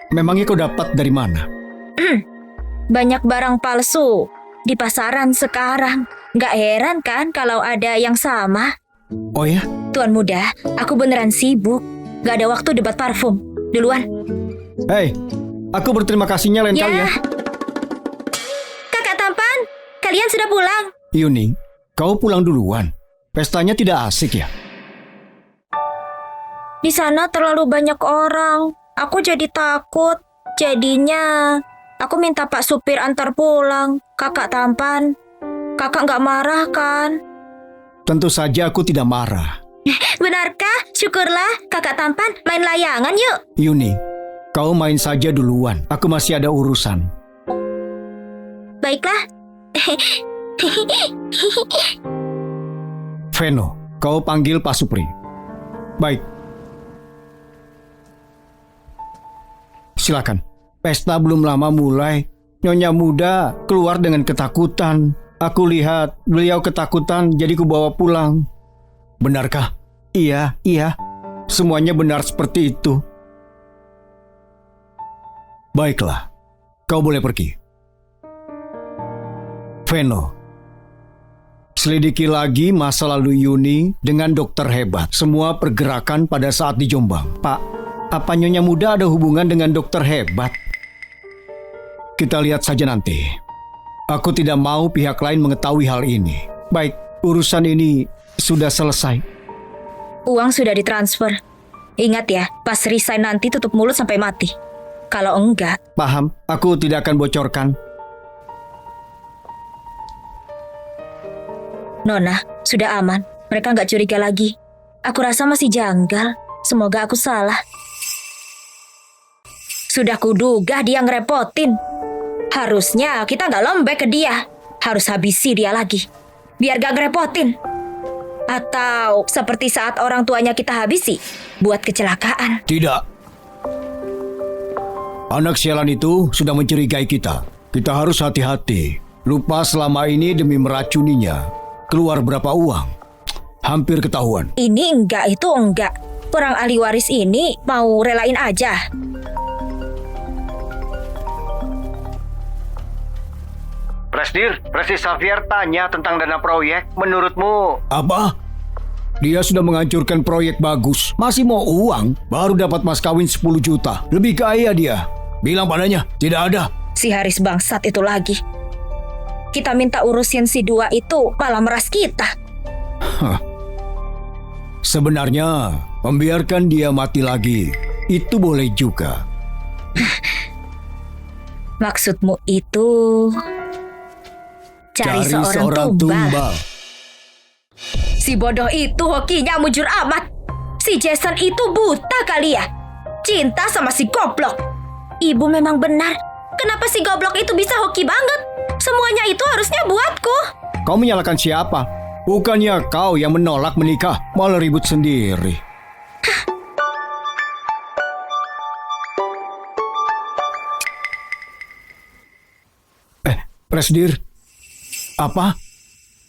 Memangnya kau dapat dari mana? Banyak barang palsu di pasaran sekarang. Gak heran kan kalau ada yang sama. Oh ya? Tuan Muda, aku beneran sibuk. Gak ada waktu debat parfum. Duluan. Hei, aku berterima kasihnya lain kali ya. Kakak tampan, kalian sudah pulang. Yuni, kau pulang duluan. Pestanya tidak asik ya? Di sana terlalu banyak orang. Aku jadi takut. Jadinya aku minta Pak supir antar pulang. Kakak tampan, kakak gak marah kan? Tentu saja aku tidak marah. Benarkah? Syukurlah. Kakak tampan, main layangan yuk. Yuni, kau main saja duluan. Aku masih ada urusan. Baiklah. Veno, kau panggil Pak Supri. Baik. Silakan. Pesta belum lama mulai. Nyonya muda keluar dengan ketakutan. Aku lihat beliau ketakutan, jadi kubawa pulang. Benarkah? Iya. Semuanya benar seperti itu. Baiklah, kau boleh pergi. Veno, selidiki lagi masa lalu Yuni dengan dokter hebat. Semua pergerakan pada saat di Jombang. Pak, apa Nyonya muda ada hubungan dengan dokter hebat? Kita lihat saja nanti. Aku tidak mau pihak lain mengetahui hal ini. Baik, urusan ini sudah selesai. Uang sudah ditransfer. Ingat ya, pas resign nanti tutup mulut sampai mati. Kalau enggak... Paham, aku tidak akan bocorkan. Nona, sudah aman. Mereka nggak curiga lagi. Aku rasa masih janggal. Semoga aku salah. Sudah kuduga dia ngerepotin. Harusnya kita nggak lembek ke dia. Harus habisi dia lagi. Biar gak ngerepotin. Atau seperti saat orang tuanya kita habisi. Buat kecelakaan. Tidak. Anak sialan itu sudah mencurigai kita. Kita harus hati-hati. Lupa selama ini demi meracuninya. Keluar berapa uang? Hampir ketahuan. Ini enggak, itu enggak. Orang ahli waris ini mau relain aja. Presiden Xavier tanya tentang dana proyek. Menurutmu? Apa? Dia sudah menghancurkan proyek bagus. Masih mau uang? Baru dapat mas kawin 10 juta. Lebih kaya dia. Bilang padanya, tidak ada. Si Haris bangsat itu lagi. Kita minta urusin si dua itu malah meras kita. Sebenarnya, membiarkan dia mati lagi, itu boleh juga. Maksudmu itu... Cari seorang tumbal. Si bodoh itu hokinya mujur amat. Si Jason itu buta kali ya. Cinta sama si goblok. Ibu memang benar. Kenapa si goblok itu bisa hoki banget? Semuanya itu harusnya buatku. Kau menyalahkan siapa? Bukannya kau yang menolak menikah, malah ribut sendiri. Presdir, apa?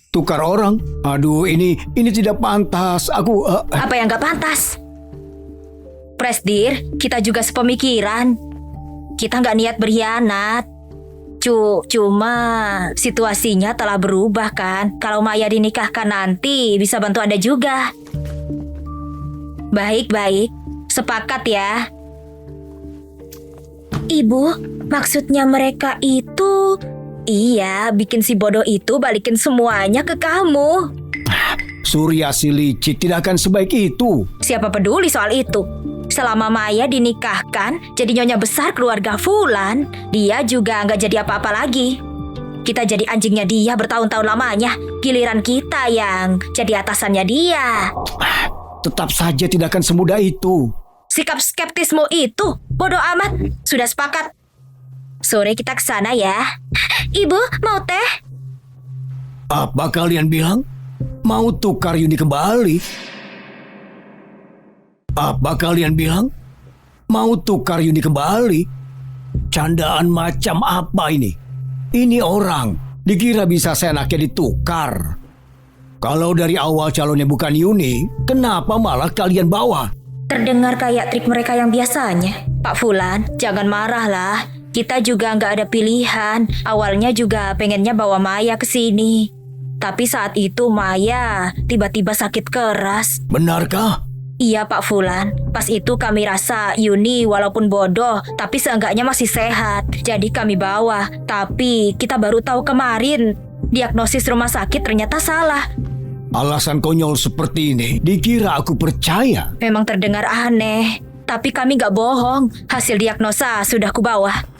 Tukar orang? Aduh, ini tidak pantas. Aku... Apa yang gak pantas? Presdir, kita juga sepemikiran. Kita gak niat berkhianat. Cuma situasinya telah berubah kan. Kalau Maya dinikahkan nanti bisa bantu Anda juga. Baik. Sepakat ya. Ibu, maksudnya mereka itu... Iya, bikin si bodoh itu balikin semuanya ke kamu. Surya si licik tidak akan sebaik itu. Siapa peduli soal itu? Selama Maya dinikahkan, jadi nyonya besar keluarga Fulan, dia juga nggak jadi apa-apa lagi. Kita jadi anjingnya dia bertahun-tahun lamanya. Giliran kita yang jadi atasannya dia. Tetap saja tidak akan semudah itu. Sikap skeptismu itu bodoh amat. Sudah sepakat. Sore kita ke sana ya. Ibu, mau teh? Apa kalian bilang? Mau tukar Yuni kembali? Apa kalian bilang? Mau tukar Yuni kembali? Candaan macam apa ini? Ini orang. Dikira bisa seenaknya ditukar. Kalau dari awal calonnya bukan Yuni, kenapa malah kalian bawa? Terdengar kayak trik mereka yang biasanya. Pak Fulan, jangan marah lah. Kita juga nggak ada pilihan. Awalnya juga pengennya bawa Maya ke sini. Tapi saat itu Maya tiba-tiba sakit keras. Benarkah? Iya Pak Fulan. Pas itu kami rasa Yuni walaupun bodoh, tapi seenggaknya masih sehat. Jadi kami bawa. Tapi kita baru tahu kemarin, diagnosis rumah sakit ternyata salah. Alasan konyol seperti ini dikira aku percaya. Memang terdengar aneh. Tapi kami nggak bohong. Hasil diagnosa sudah kubawa.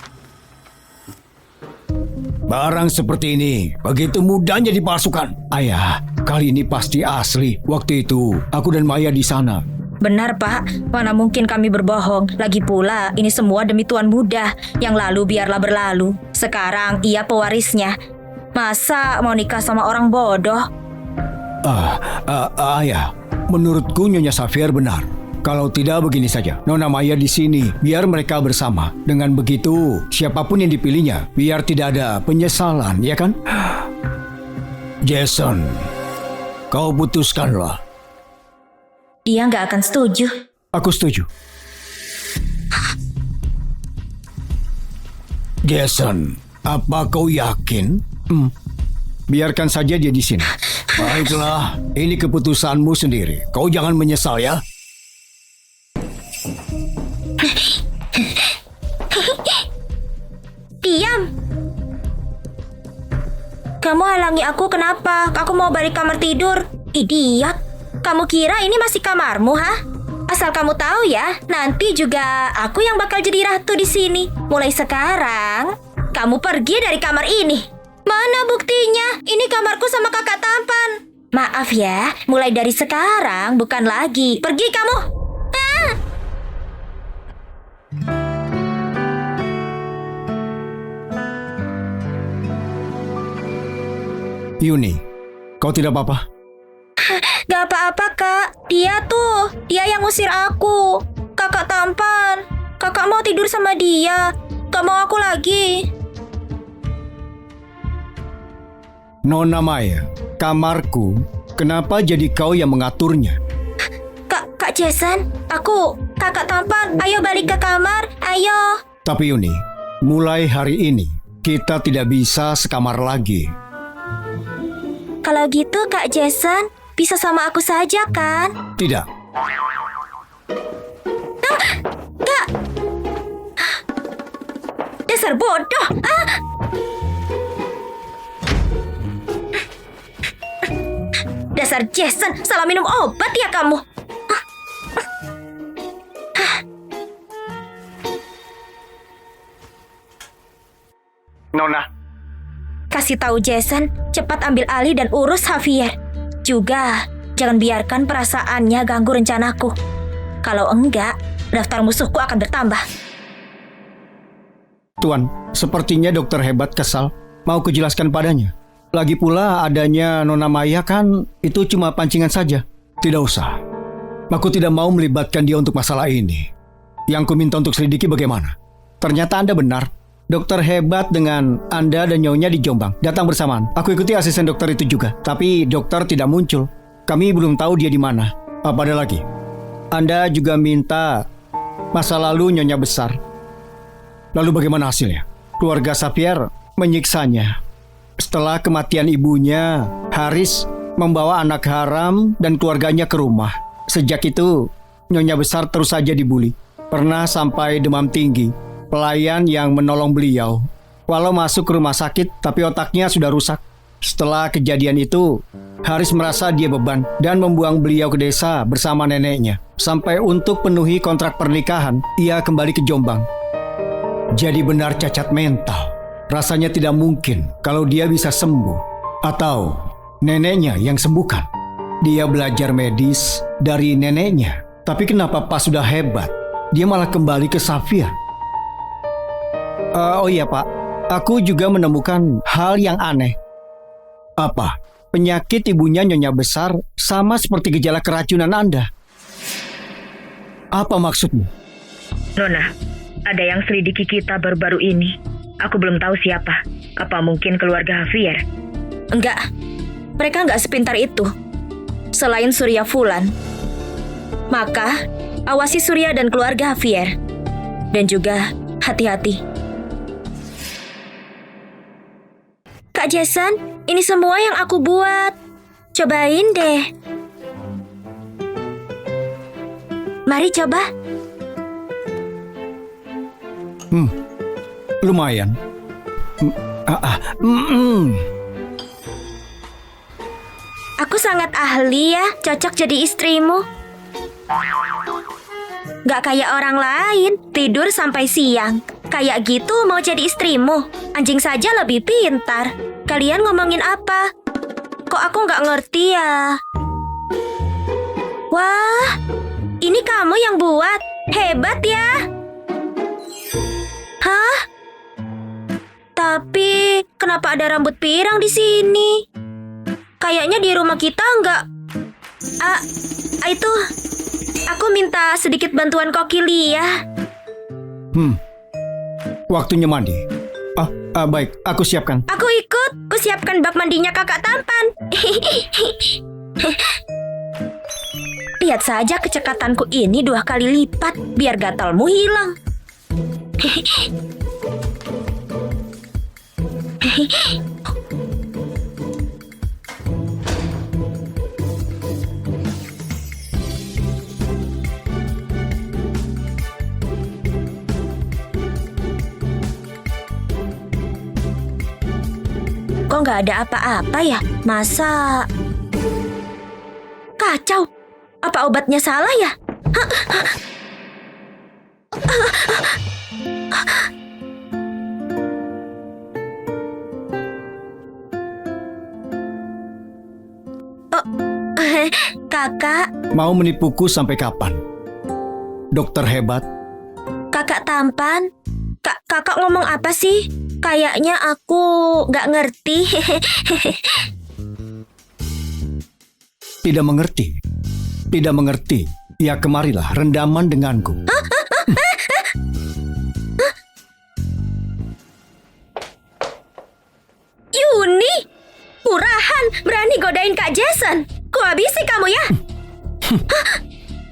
Barang seperti ini begitu mudahnya dipalsukan. Ayah, kali ini pasti asli. Waktu itu aku dan Maya di sana. Benar Pak, mana mungkin kami berbohong. Lagi pula ini semua demi Tuan Muda. Yang lalu biarlah berlalu. Sekarang ia pewarisnya. Masa mau nikah sama orang bodoh? Ayah, menurutku Nyonya Xavier benar. Kalau tidak begini saja, Nona Maya di sini, biar mereka bersama. Dengan begitu, siapapun yang dipilihnya, biar tidak ada penyesalan, ya kan? Jason, kau putuskanlah. Dia nggak akan setuju. Aku setuju. Jason, apa kau yakin? Biarkan saja dia di sini. Baiklah, ini keputusanmu sendiri. Kau jangan menyesal ya. Diam. Kamu halangi aku kenapa? Aku mau balik kamar tidur. Idiot. Kamu kira ini masih kamarmu, ha? Asal kamu tahu ya, nanti juga aku yang bakal jadi ratu di sini. Mulai sekarang, kamu pergi dari kamar ini. Mana buktinya? Ini kamarku sama kakak tampan. Maaf ya, mulai dari sekarang bukan lagi. Pergi kamu. Ah! Yuni, kau tidak apa-apa? Gak apa-apa, Kak. Dia yang ngusir aku. Kakak tampan. Kakak mau tidur sama dia. Gak mau aku lagi. Nona Maya, kamarku, kenapa jadi kau yang mengaturnya? Kak Jason, kakak tampan. Ayo balik ke kamar, ayo. Tapi Yuni, mulai hari ini, kita tidak bisa sekamar lagi. Kalau gitu Kak Jason, bisa sama aku saja kan? Tidak. Kak! Dasar bodoh! Dasar Jason, salah minum obat ya kamu? Nona. Kasih tahu Jason, cepat ambil alih dan urus Javier. Juga, jangan biarkan perasaannya ganggu rencanaku. Kalau enggak, daftar musuhku akan bertambah. Tuan, sepertinya dokter hebat kesal. Mau kujelaskan padanya. Lagi pula adanya Nona Maya kan itu cuma pancingan saja. Tidak usah. Aku tidak mau melibatkan dia untuk masalah ini. Yang ku minta untuk selidiki bagaimana. Ternyata Anda benar. Dokter hebat dengan Anda dan Nyonya di Jombang datang bersamaan. Aku ikuti asisten dokter itu juga, tapi dokter tidak muncul. Kami belum tahu dia di mana. Apa ada lagi? Anda juga minta masa lalu Nyonya besar. Lalu bagaimana hasilnya? Keluarga Xavier menyiksanya. Setelah kematian ibunya, Haris membawa anak haram dan keluarganya ke rumah. Sejak itu, Nyonya besar terus saja dibully. Pernah sampai demam tinggi. Pelayan yang menolong beliau, walau masuk ke rumah sakit, tapi otaknya sudah rusak. Setelah kejadian itu, Haris merasa dia beban dan membuang beliau ke desa bersama neneknya. Sampai untuk penuhi kontrak pernikahan, ia kembali ke Jombang. Jadi benar cacat mental. Rasanya tidak mungkin kalau dia bisa sembuh. Atau neneknya yang sembuhkan. Dia belajar medis dari neneknya. Tapi kenapa pas sudah hebat, dia malah kembali ke Xavier? Oh iya Pak, aku juga menemukan hal yang aneh. Apa? Penyakit ibunya Nyonya besar sama seperti gejala keracunan Anda. Apa maksudmu? Nona, ada yang selidiki kita baru-baru ini. Aku belum tahu siapa. Apa mungkin keluarga Javier? Enggak, mereka enggak sepintar itu. Selain Surya Fulan. Maka, awasi Surya dan keluarga Javier. Dan juga hati-hati. Kak Jason, ini semua yang aku buat. Cobain deh. Mari coba. Lumayan. Aku sangat ahli ya, cocok jadi istrimu. Gak kayak orang lain, tidur sampai siang. Kayak gitu mau jadi istrimu. Anjing saja lebih pintar. Kalian ngomongin apa? Kok aku gak ngerti ya? Wah, ini kamu yang buat. Hebat ya. Hah? Tapi kenapa ada rambut pirang di sini? Kayaknya di rumah kita nggak. Itu. Aku minta sedikit bantuan Kokili ya. Waktunya mandi. Baik, aku siapkan. Aku ikut. Aku siapkan bak mandinya kakak tampan. Lihat saja kecekatanku ini 2 kali lipat biar gatalmu hilang. Kok nggak ada apa-apa ya? Masa? Kacau. Apa obatnya salah ya? Kakak. Mau menipuku sampai kapan? Dokter hebat. Kakak tampan. Kakak ngomong apa sih? Kayaknya aku nggak ngerti. Tidak mengerti. Tidak mengerti. Ya kemarilah rendaman denganku. Yuni, murahan, berani godain Kak Jason. Kuhabisi kamu ya.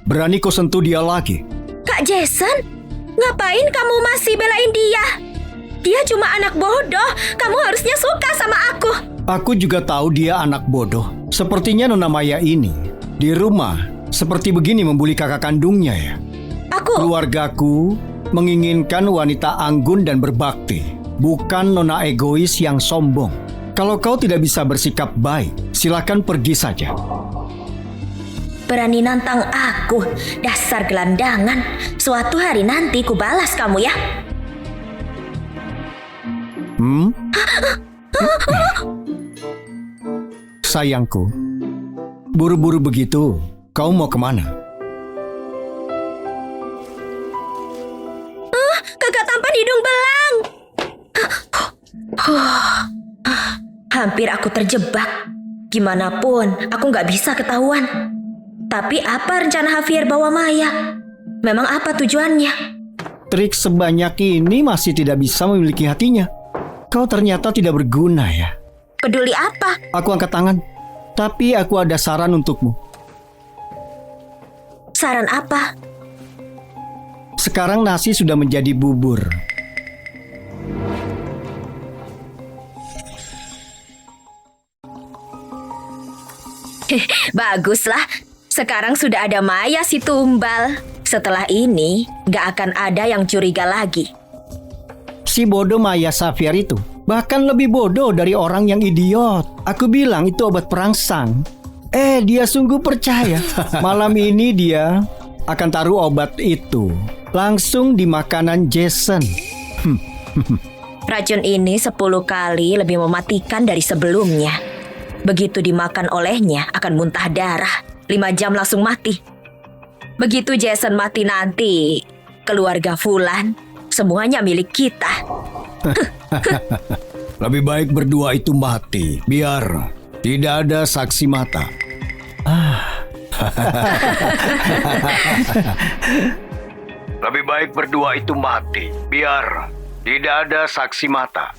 Berani kau sentuh dia lagi? Kak Jason, ngapain kamu masih belain dia? Dia cuma anak bodoh. Kamu harusnya suka sama aku. Aku juga tahu dia anak bodoh. Sepertinya Nona Maya ini di rumah seperti begini membuli kakak kandungnya ya. Keluargaku menginginkan wanita anggun dan berbakti, bukan nona egois yang sombong. Kalau kau tidak bisa bersikap baik, silakan pergi saja. Berani nantang aku, dasar gelandangan. Suatu hari nanti ku balas kamu ya. Sayangku, buru-buru begitu, kau mau kemana? Kakak tampan hidung belang. Hampir aku terjebak. Gimanapun, aku nggak bisa ketahuan. Tapi apa rencana Javier bawa Maya? Memang apa tujuannya? Trik sebanyak ini masih tidak bisa memiliki hatinya. Kau ternyata tidak berguna ya. Peduli apa? Aku angkat tangan. Tapi aku ada saran untukmu. Saran apa? Sekarang nasi sudah menjadi bubur. Baguslah. Sekarang sudah ada Maya si tumbal. Setelah ini, gak akan ada yang curiga lagi. Si bodoh Maya Xavier itu bahkan lebih bodoh dari orang yang idiot. Aku bilang itu obat perangsang. Dia sungguh percaya. Malam ini dia akan taruh obat itu langsung di makanan Jason. Racun ini 10 kali lebih mematikan dari sebelumnya. Begitu dimakan olehnya akan muntah darah. 5 jam langsung mati. Begitu Jason mati nanti, keluarga Fulan semuanya milik kita. Lebih baik berdua itu mati, biar tidak ada saksi mata. Lebih baik berdua itu mati, biar tidak ada saksi mata.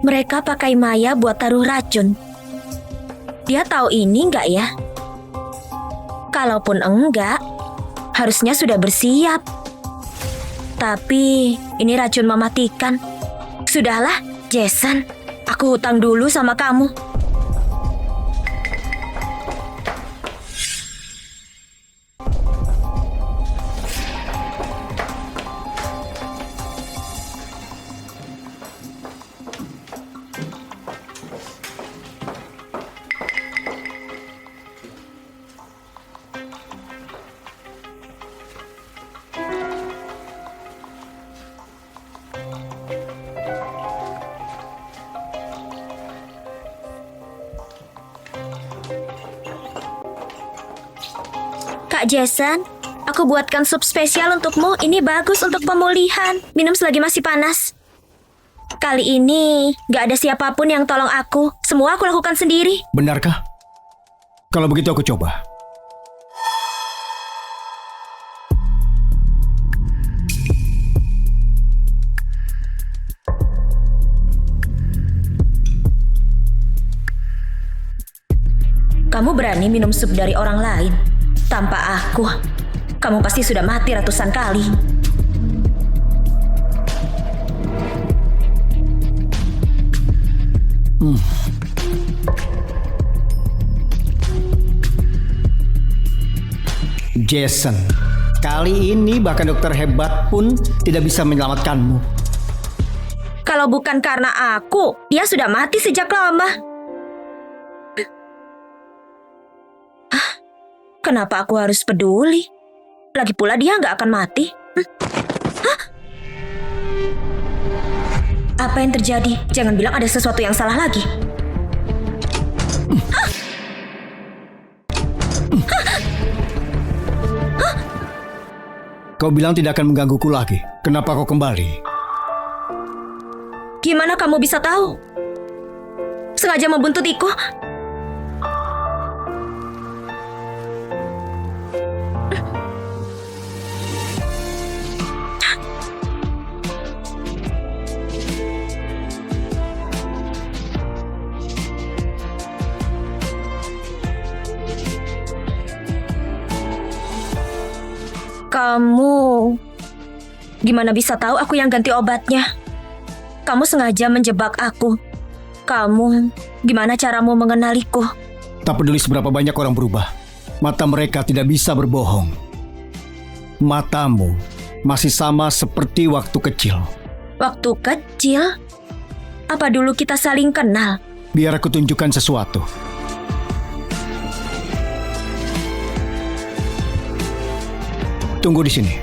Mereka pakai Maya buat taruh racun. Dia tahu ini enggak ya? Kalaupun enggak, harusnya sudah bersiap. Tapi ini racun mematikan. Sudahlah, Jason, aku hutang dulu sama kamu. Kak Jason, aku buatkan sup spesial untukmu. Ini bagus untuk pemulihan. Minum selagi masih panas. Kali ini gak ada siapapun yang tolong aku. Semua aku lakukan sendiri. Benarkah? Kalau begitu aku coba. Kamu berani minum sup dari orang lain? Tanpa aku, kamu pasti sudah mati ratusan kali. Jason, kali ini bahkan dokter hebat pun tidak bisa menyelamatkanmu. Kalau bukan karena aku, dia sudah mati sejak lama. Kenapa aku harus peduli? Lagi pula dia nggak akan mati. Apa yang terjadi? Jangan bilang ada sesuatu yang salah lagi. Kau bilang tidak akan menggangguku lagi. Kenapa kau kembali? Gimana kamu bisa tahu? Sengaja membuntutiku? Kamu gimana bisa tahu aku yang ganti obatnya? Kamu sengaja menjebak aku. Kamu gimana caramu mengenaliku? Tak peduli seberapa banyak orang berubah, mata mereka tidak bisa berbohong. Matamu masih sama seperti waktu kecil. Waktu kecil? Apa dulu kita saling kenal? Biar aku tunjukkan sesuatu. Tunggu di sini.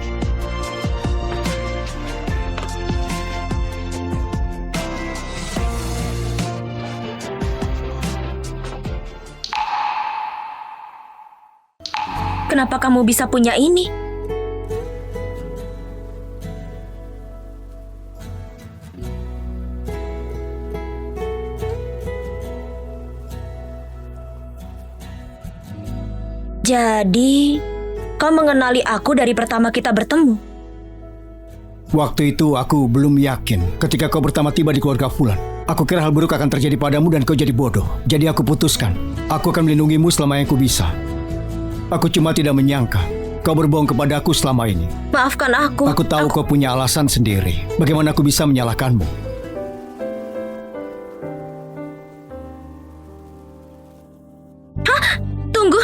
Kenapa kamu bisa punya ini? Jadi, kau mengenali aku dari pertama kita bertemu. Waktu itu aku belum yakin ketika kau pertama tiba di keluarga Fulan. Aku kira hal buruk akan terjadi padamu dan kau jadi bodoh. Jadi aku putuskan, aku akan melindungimu selama yang ku bisa. Aku cuma tidak menyangka kau berbohong kepadaku selama ini. Maafkan aku. Aku tahu kau punya alasan sendiri. Bagaimana aku bisa menyalahkanmu? Tunggu.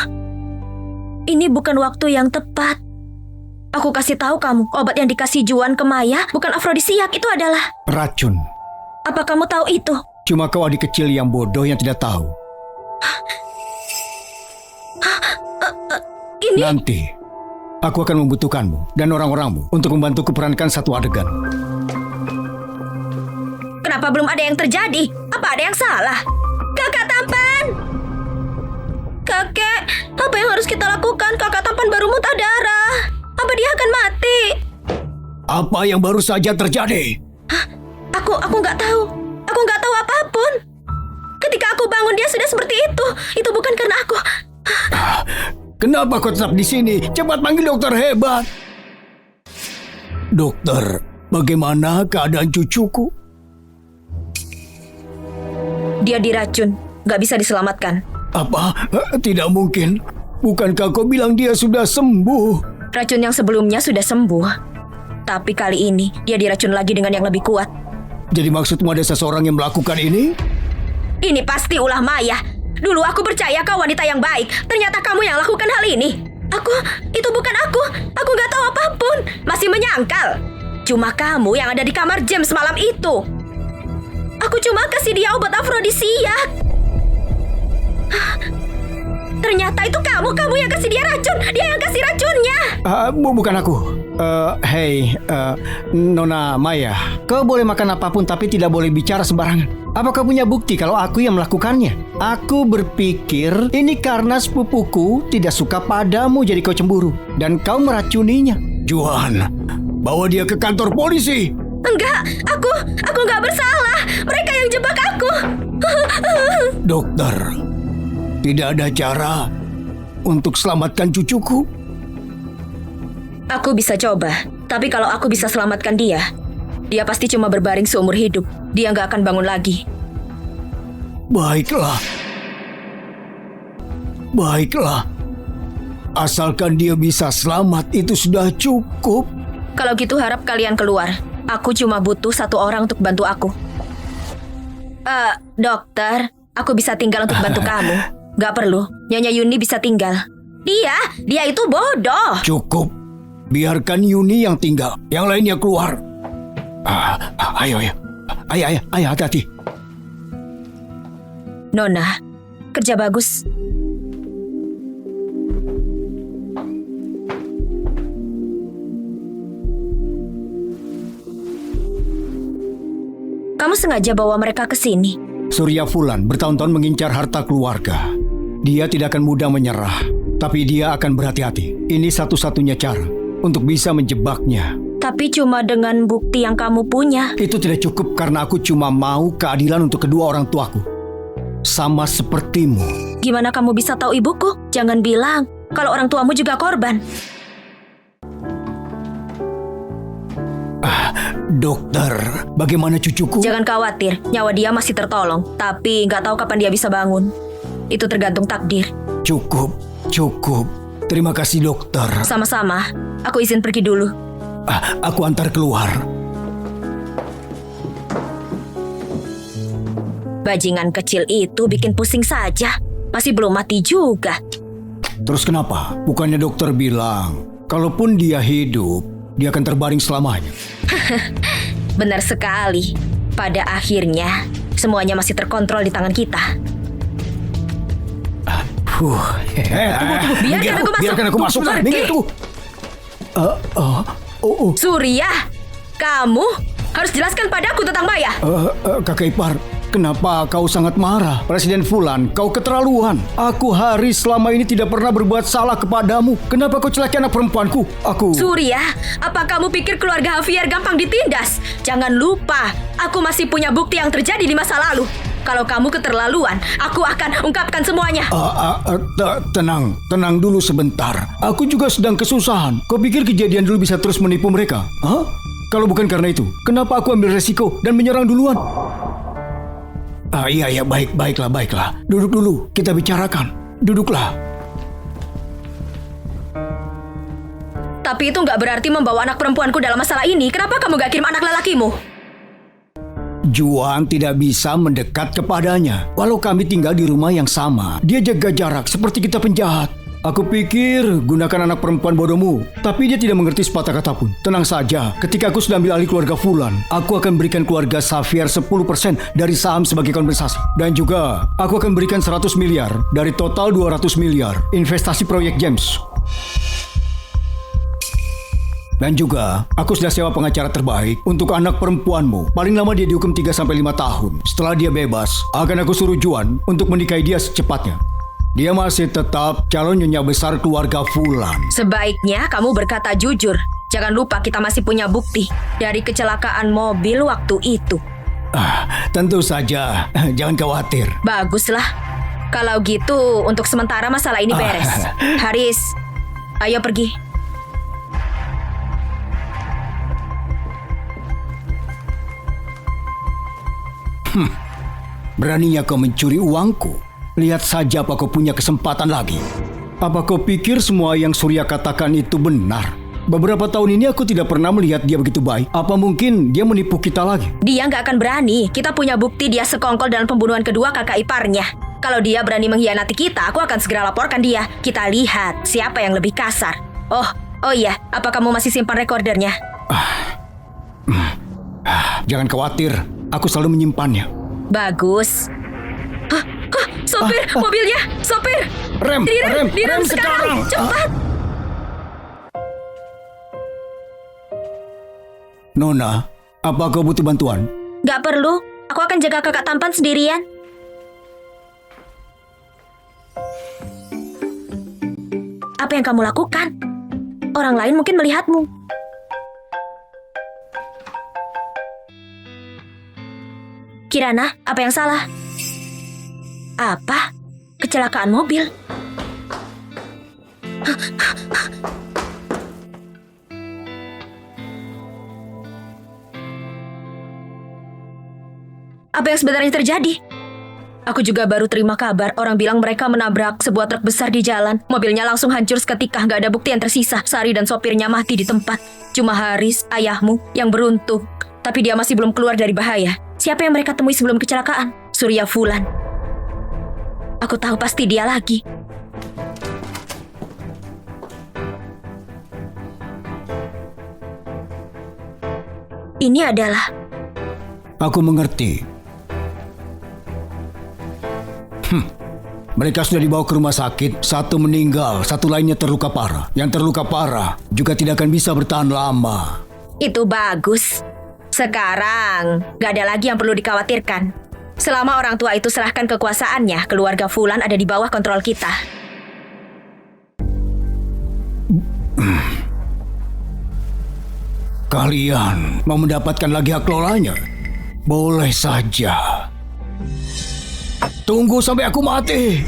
Ini bukan waktu yang tepat. Aku kasih tahu kamu, obat yang dikasih Juan ke Maya bukan afrodisiak, itu adalah Racun. Apa kamu tahu itu? Cuma kau adik kecil yang bodoh yang tidak tahu. Ini Nanti, aku akan membutuhkanmu dan orang-orangmu untuk membantuku perankan satu adegan. kenapa belum ada yang terjadi? Apa ada yang salah? Kakak tampan! Kakek, apa yang harus kita lakukan? Kakak tampan baru muntah darah. Apa dia akan mati? Apa yang baru saja terjadi? Aku nggak tahu. Aku nggak tahu apapun. Ketika aku bangun dia sudah seperti itu. Itu bukan karena aku. Kenapa kau tetap di sini? Cepat panggil dokter hebat. Dokter, bagaimana keadaan cucuku? Dia diracun. Nggak bisa diselamatkan. Apa? Tidak mungkin. Bukankah kau bilang dia sudah sembuh? Racun yang sebelumnya sudah sembuh. Tapi kali ini dia diracun lagi dengan yang lebih kuat. Jadi maksudmu ada seseorang yang melakukan ini? Ini pasti ulah Maya. Dulu aku percaya kau wanita yang baik. Ternyata kamu yang lakukan hal ini. Itu bukan aku. Aku nggak tahu apapun. Masih menyangkal. Cuma kamu yang ada di kamar James malam itu. Aku cuma kasih dia obat afrodisiak. Ternyata itu kamu yang kasih dia racun. Dia yang kasih racunnya. Bukan aku. Hei, Nona Maya. Kau boleh makan apapun tapi tidak boleh bicara sembarangan. Apa kau punya bukti kalau aku yang melakukannya? Aku berpikir ini karena sepupuku tidak suka padamu jadi kau cemburu. Dan kau meracuninya. Juan, bawa dia ke kantor polisi. Enggak, aku nggak bersalah. Mereka yang jebak aku. Dokter, tidak ada cara untuk selamatkan cucuku? Aku bisa coba, tapi kalau aku bisa selamatkan dia pasti cuma berbaring seumur hidup. Dia nggak akan bangun lagi. Baiklah. Asalkan dia bisa selamat, itu sudah cukup. Kalau gitu harap kalian keluar. Aku cuma butuh satu orang untuk bantu aku. Dokter, aku bisa tinggal untuk bantu kamu. Gak perlu, Nyonya Yuni bisa tinggal. Dia itu bodoh. Cukup. Biarkan Yuni yang tinggal, yang lainnya keluar. Ayo, hati-hati. Nona, kerja bagus. Kamu sengaja bawa mereka ke sini. Surya Fulan bertahun-tahun mengincar harta keluarga. Dia tidak akan mudah menyerah, tapi dia akan berhati-hati. Ini satu-satunya cara untuk bisa menjebaknya. Tapi cuma dengan bukti yang kamu punya. Itu tidak cukup karena aku cuma mau keadilan untuk kedua orang tuaku. Sama sepertimu. Gimana kamu bisa tahu ibuku? Jangan bilang kalau orang tuamu juga korban. Dokter, bagaimana cucuku? Jangan khawatir, nyawa dia masih tertolong. Tapi nggak tahu kapan dia bisa bangun. Itu tergantung takdir. Cukup. Terima kasih dokter. Sama-sama. Aku izin pergi dulu. Aku antar keluar. Bajingan kecil itu bikin pusing saja. Masih belum mati juga. Terus kenapa? Bukannya dokter bilang, kalaupun dia hidup, dia akan terbaring selamanya. Benar sekali. Pada akhirnya, semuanya masih terkontrol di tangan kita. Tunggu. Biarkan aku masuk. Pergi. Minggir, tunggu. Surya, kamu harus jelaskan padaku tentang Maya. Kakak ipar, kenapa kau sangat marah? Presiden Fulan, kau keterlaluan. Aku Haris selama ini tidak pernah berbuat salah kepadamu. Kenapa kau celaki anak perempuanku? Surya, apa kamu pikir keluarga Javier gampang ditindas? Jangan lupa, aku masih punya bukti yang terjadi di masa lalu. Kalau kamu keterlaluan, aku akan ungkapkan semuanya. Tenang dulu sebentar. Aku juga sedang kesusahan. Kau pikir kejadian dulu bisa terus menipu mereka? Kalau bukan karena itu, kenapa aku ambil resiko dan menyerang duluan? Iya, baiklah. Duduk dulu, kita bicarakan. Duduklah. Tapi itu nggak berarti membawa anak perempuanku dalam masalah ini. Kenapa kamu nggak kirim anak lelakimu? Juan tidak bisa mendekat kepadanya. Walau kami tinggal di rumah yang sama, dia jaga jarak seperti kita penjahat. Aku pikir gunakan anak perempuan bodohmu, tapi dia tidak mengerti sepatah kata pun. Tenang saja, ketika aku sudah ambil alih keluarga Fulan, aku akan berikan keluarga Xavier 10% dari saham sebagai kompensasi. Dan juga, aku akan berikan 100 miliar dari total 200 miliar investasi proyek James. Dan juga, aku sudah sewa pengacara terbaik untuk anak perempuanmu. Paling lama dia dihukum 3-5 tahun. Setelah dia bebas, akan aku suruh Juan untuk menikahi dia secepatnya. Dia masih tetap calon nyonya besar keluarga Fulan. Sebaiknya kamu berkata jujur. Jangan lupa kita masih punya bukti dari kecelakaan mobil waktu itu. Tentu saja, jangan khawatir. Baguslah. Kalau gitu, untuk sementara masalah ini beres. Haris, ayo pergi. Beraninya kau mencuri uangku? Lihat saja apa kau punya kesempatan lagi. Apa kau pikir semua yang Surya katakan itu benar? Beberapa tahun ini aku tidak pernah melihat dia begitu baik. Apa mungkin dia menipu kita lagi? Dia nggak akan berani. Kita punya bukti dia sekongkol dalam pembunuhan kedua kakak iparnya. Kalau dia berani mengkhianati kita, aku akan segera laporkan dia. Kita lihat siapa yang lebih kasar. Oh iya, apa kamu masih simpan rekordernya? Jangan khawatir, aku selalu menyimpannya. Bagus. Sopir, mobilnya, sopir. Rem sekarang. Cepat. Nona, apa kau butuh bantuan? Gak perlu, aku akan jaga kakak tampan sendirian. Apa yang kamu lakukan? Orang lain mungkin melihatmu. Kirana, apa yang salah? Apa? Kecelakaan mobil? Apa yang sebenarnya terjadi? Aku juga baru terima kabar orang bilang mereka menabrak sebuah truk besar di jalan. Mobilnya langsung hancur seketika, nggak ada bukti yang tersisa. Sari dan sopirnya mati di tempat. Cuma Haris, ayahmu, yang beruntung. Tapi dia masih belum keluar dari bahaya. Siapa yang mereka temui sebelum kecelakaan? Surya Fulan. Aku tahu pasti dia lagi. Ini adalah... Aku mengerti. Mereka sudah dibawa ke rumah sakit. Satu meninggal, satu lainnya terluka parah. Yang terluka parah juga tidak akan bisa bertahan lama. Itu bagus. Sekarang, gak ada lagi yang perlu dikhawatirkan. Selama orang tua itu serahkan kekuasaannya, keluarga Fulan ada di bawah kontrol kita. Kalian mau mendapatkan lagi hak lolanya? Boleh saja. Tunggu sampai aku mati.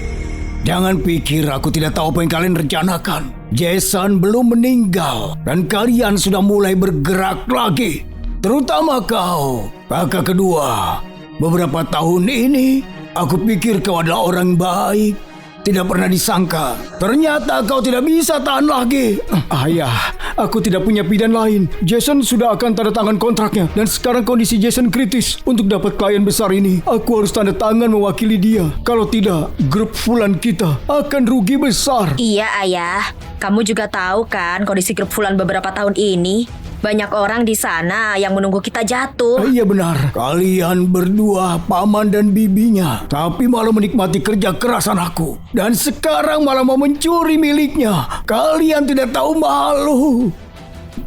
Jangan pikir aku tidak tahu apa yang kalian rencanakan. Jason belum meninggal dan kalian sudah mulai bergerak lagi. Terutama kau, kakak kedua. Beberapa tahun ini, aku pikir kau adalah orang baik. Tidak pernah disangka, ternyata kau tidak bisa tahan lagi. Ayah, aku tidak punya pilihan lain. Jason sudah akan tanda tangan kontraknya. Dan sekarang kondisi Jason kritis. Untuk dapat klien besar ini, aku harus tanda tangan mewakili dia. Kalau tidak, grup Fulan kita akan rugi besar. Iya, Ayah. Kamu juga tahu kan kondisi grup Fulan beberapa tahun ini. Banyak orang di sana yang menunggu kita jatuh. Iya benar, kalian berdua paman dan bibinya, tapi malah menikmati kerja kerasan aku. Dan sekarang malah mau mencuri miliknya. Kalian tidak tahu malu.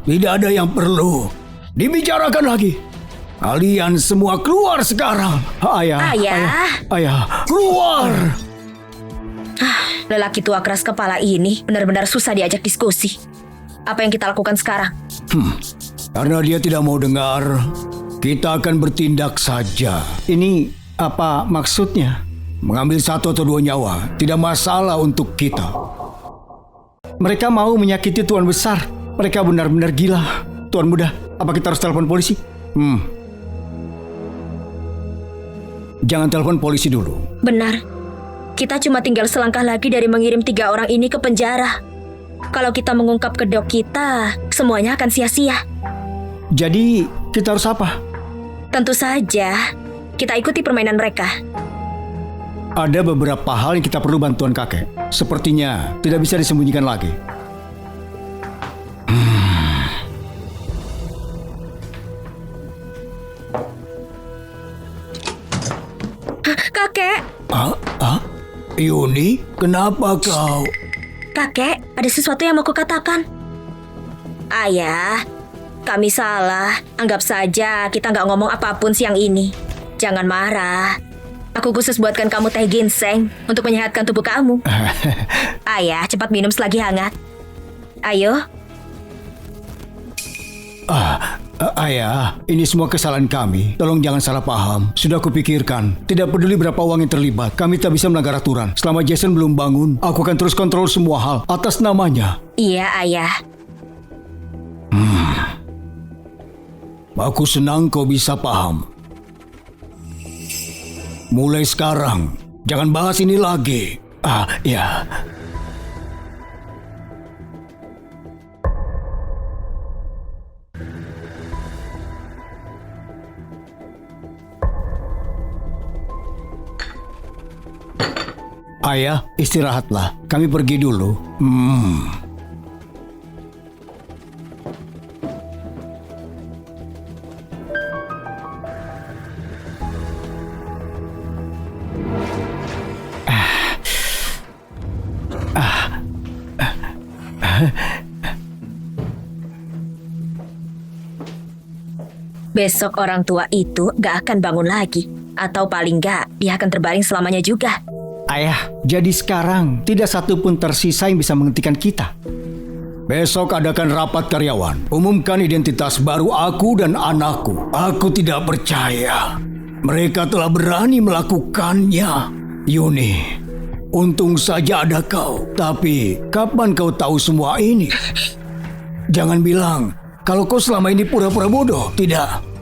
Tidak ada yang perlu dibicarakan lagi. Kalian semua keluar sekarang. Ayah, keluar. Lelaki tua keras kepala ini benar-benar susah diajak diskusi. Apa yang kita lakukan sekarang? Karena dia tidak mau dengar, kita akan bertindak saja. Ini apa maksudnya? Mengambil 1 atau 2 nyawa tidak masalah untuk kita. Mereka mau menyakiti Tuan Besar. Mereka benar-benar gila. Tuan Muda, apa kita harus telepon polisi? Jangan telepon polisi dulu. Benar. Kita cuma tinggal selangkah lagi dari mengirim 3 orang ini ke penjara. Kalau kita mengungkap kedok kita, semuanya akan sia-sia. Jadi, kita harus apa? Tentu saja, kita ikuti permainan mereka. Ada beberapa hal yang kita perlu bantuan kakek. Sepertinya tidak bisa disembunyikan lagi. Kakek! Yuni, kenapa kau? Kakek, ada sesuatu yang mau kukatakan. Ayah, kami salah. Anggap saja kita nggak ngomong apapun siang ini. Jangan marah. Aku khusus buatkan kamu teh ginseng untuk menyehatkan tubuh kamu. Ayah, cepat minum selagi hangat. Ayo. Ayah, ini semua kesalahan kami. Tolong jangan salah paham. Sudah kupikirkan. Tidak peduli berapa uang yang terlibat, kami tak bisa melanggar aturan. Selama Jason belum bangun, aku akan terus kontrol semua hal atas namanya. Iya, Ayah. Aku senang kau bisa paham. Mulai sekarang, jangan bahas ini lagi. Ya. Ayah, istirahatlah. Kami pergi dulu. Besok orang tua itu gak akan bangun lagi. Atau paling gak, dia akan terbaring selamanya juga. Ayah, jadi sekarang tidak satu pun tersisa yang bisa menghentikan kita. Besok adakan rapat karyawan. Umumkan identitas baru aku dan anakku. Aku tidak percaya mereka telah berani melakukannya. Yuni, untung saja ada kau. Tapi kapan kau tahu semua ini? Jangan bilang kalau kau selama ini pura-pura bodoh. Tidak.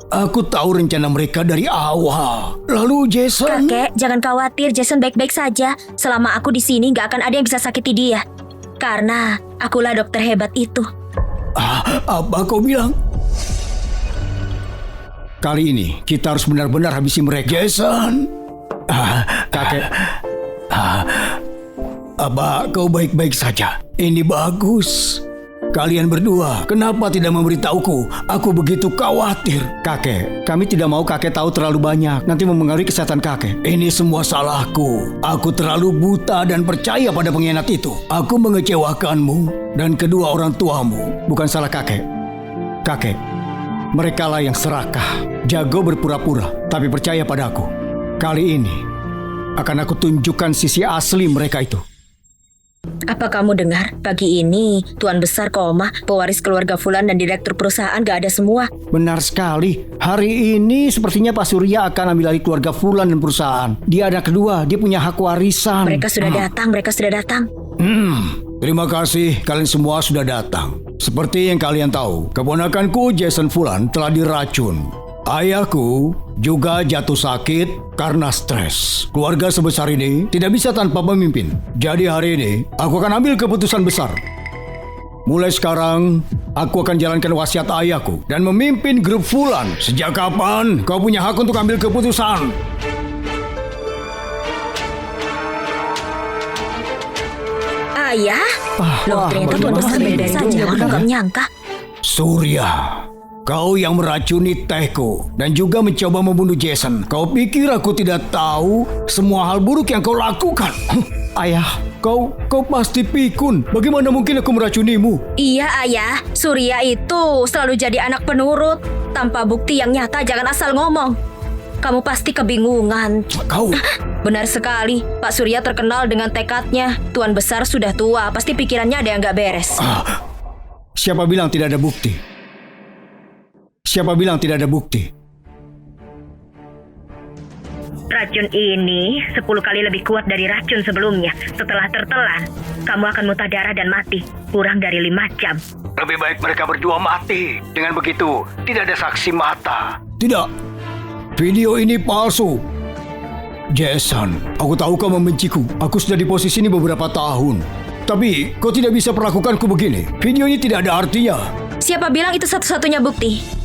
Aku tahu rencana mereka dari awal. Lalu Jason... Kakek, jangan khawatir. Jason baik-baik saja. Selama aku di sini gak akan ada yang bisa sakiti dia. Karena akulah dokter hebat itu. Apa kau bilang? Kali ini kita harus benar-benar habisi mereka. Jason! Kakek... Apa kau baik-baik saja? Ini bagus. Kalian berdua, kenapa tidak memberitahuku? Aku begitu khawatir. Kakek, kami tidak mau kakek tahu terlalu banyak. Nanti memengaruhi kesehatan kakek. Ini semua salahku. Aku terlalu buta dan percaya pada pengkhianat itu. Aku mengecewakanmu dan kedua orang tuamu. Bukan salah kakek. Kakek, merekalah yang serakah, jago berpura-pura, tapi percaya padaku. Kali ini akan aku tunjukkan sisi asli mereka itu. Apa kamu dengar? Pagi ini, Tuan Besar koma, pewaris keluarga Fulan dan direktur perusahaan gak ada semua. Benar sekali. Hari ini sepertinya Pak Surya akan ambil alih keluarga Fulan dan perusahaan. Dia anak kedua, dia punya hak warisan. Mereka sudah datang. Terima kasih, kalian semua sudah datang. Seperti yang kalian tahu, keponakanku Jason Fulan telah diracun. Ayahku juga jatuh sakit karena stres. Keluarga sebesar ini tidak bisa tanpa pemimpin. Jadi hari ini aku akan ambil keputusan besar. Mulai sekarang aku akan jalankan wasiat ayahku dan memimpin grup Fulan. Sejak kapan kau punya hak untuk ambil keputusan? Ayah? Loh, ternyata Tuan Besar beda saja. Aku nggak menyangka. Surya, kau yang meracuni tehku dan juga mencoba membunuh Jason. Kau pikir aku tidak tahu semua hal buruk yang kau lakukan? Ayah, kau pasti pikun. Bagaimana mungkin aku meracunimu? Iya, Ayah. Surya itu selalu jadi anak penurut. Tanpa bukti yang nyata, jangan asal ngomong. Kamu pasti kebingungan. Kau... Benar sekali, Pak Surya terkenal dengan tekadnya. Tuan Besar sudah tua, pasti pikirannya ada yang nggak beres. Siapa bilang tidak ada bukti? Siapa bilang tidak ada bukti? Racun ini 10 kali lebih kuat dari racun sebelumnya. Setelah tertelan, kamu akan muntah darah dan mati. Kurang dari 5 jam. Lebih baik mereka berdua mati. Dengan begitu, tidak ada saksi mata. Tidak. Video ini palsu. Jason, aku tahu kau membenciku. Aku sudah di posisi ini beberapa tahun. Tapi kau tidak bisa perlakukanku begini. Video ini tidak ada artinya. Siapa bilang itu satu-satunya bukti?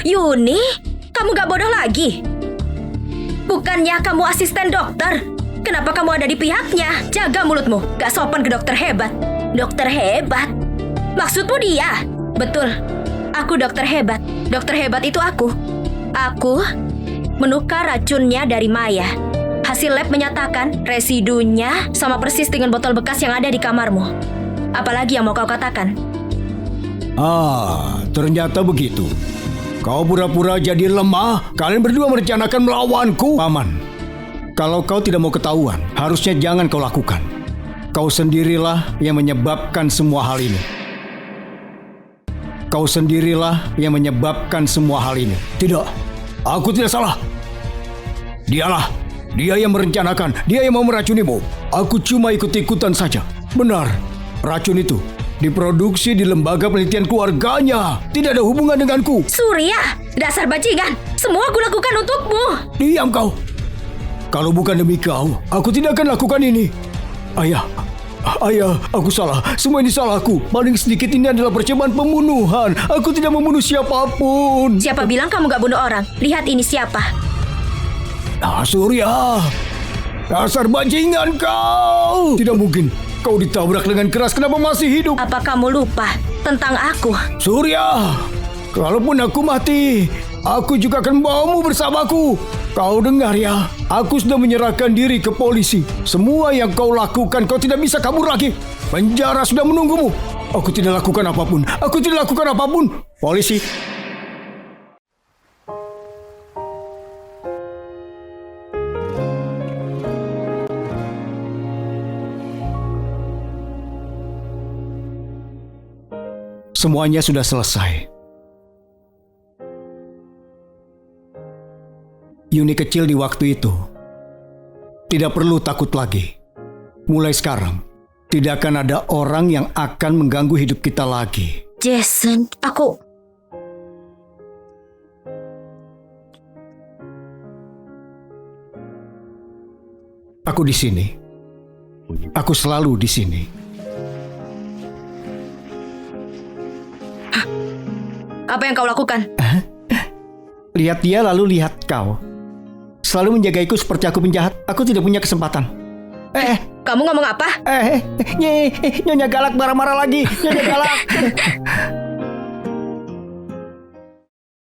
Yuni, kamu gak bodoh lagi? Bukannya kamu asisten dokter? Kenapa kamu ada di pihaknya? Jaga mulutmu, gak sopan ke dokter hebat. Dokter hebat? Maksudmu dia? Betul, aku dokter hebat. Dokter hebat itu aku. Aku menukar racunnya dari Maya. Hasil lab menyatakan residunya sama persis dengan botol bekas yang ada di kamarmu. Apalagi yang mau kau katakan? Ternyata begitu. Kau pura-pura jadi lemah. Kalian berdua merencanakan melawanku. Paman, kalau kau tidak mau ketahuan, harusnya jangan kau lakukan. Kau sendirilah yang menyebabkan semua hal ini. Kau sendirilah yang menyebabkan semua hal ini. Tidak, aku tidak salah. Dialah, dia yang merencanakan, dia yang mau meracunimu. Aku cuma ikut-ikutan saja. Benar, racun itu diproduksi di lembaga penelitian keluarganya. Tidak ada hubungan denganku. Surya, dasar bajingan. Semua aku lakukan untukmu. Diam kau. Kalau bukan demi kau, aku tidak akan lakukan ini. Ayah, aku salah. Semua ini salahku. Paling sedikit ini adalah percobaan pembunuhan. Aku tidak membunuh siapapun. Siapa bilang kamu gak bunuh orang? Lihat ini siapa. Surya, dasar bajingan kau. Tidak mungkin. Kau ditabrak dengan keras. Kenapa masih hidup? Apa kamu lupa tentang aku? Surya, kalaupun aku mati, aku juga akan membawamu bersamaku. Kau dengar ya, aku sudah menyerahkan diri ke polisi. Semua yang kau lakukan, kau tidak bisa kabur lagi. Penjara sudah menunggumu. Aku tidak lakukan apapun. Aku tidak lakukan apapun. Polisi. Semuanya sudah selesai. Yuni kecil di waktu itu. Tidak perlu takut lagi. Mulai sekarang, tidak akan ada orang yang akan mengganggu hidup kita lagi. Jason, aku di sini. Aku selalu di sini. Apa yang kau lakukan? Lihat dia lalu lihat kau. Selalu menjagaiku seperti aku penjahat. Aku tidak punya kesempatan. Kamu ngomong apa? Nyonya galak marah-marah lagi. Nyonya galak.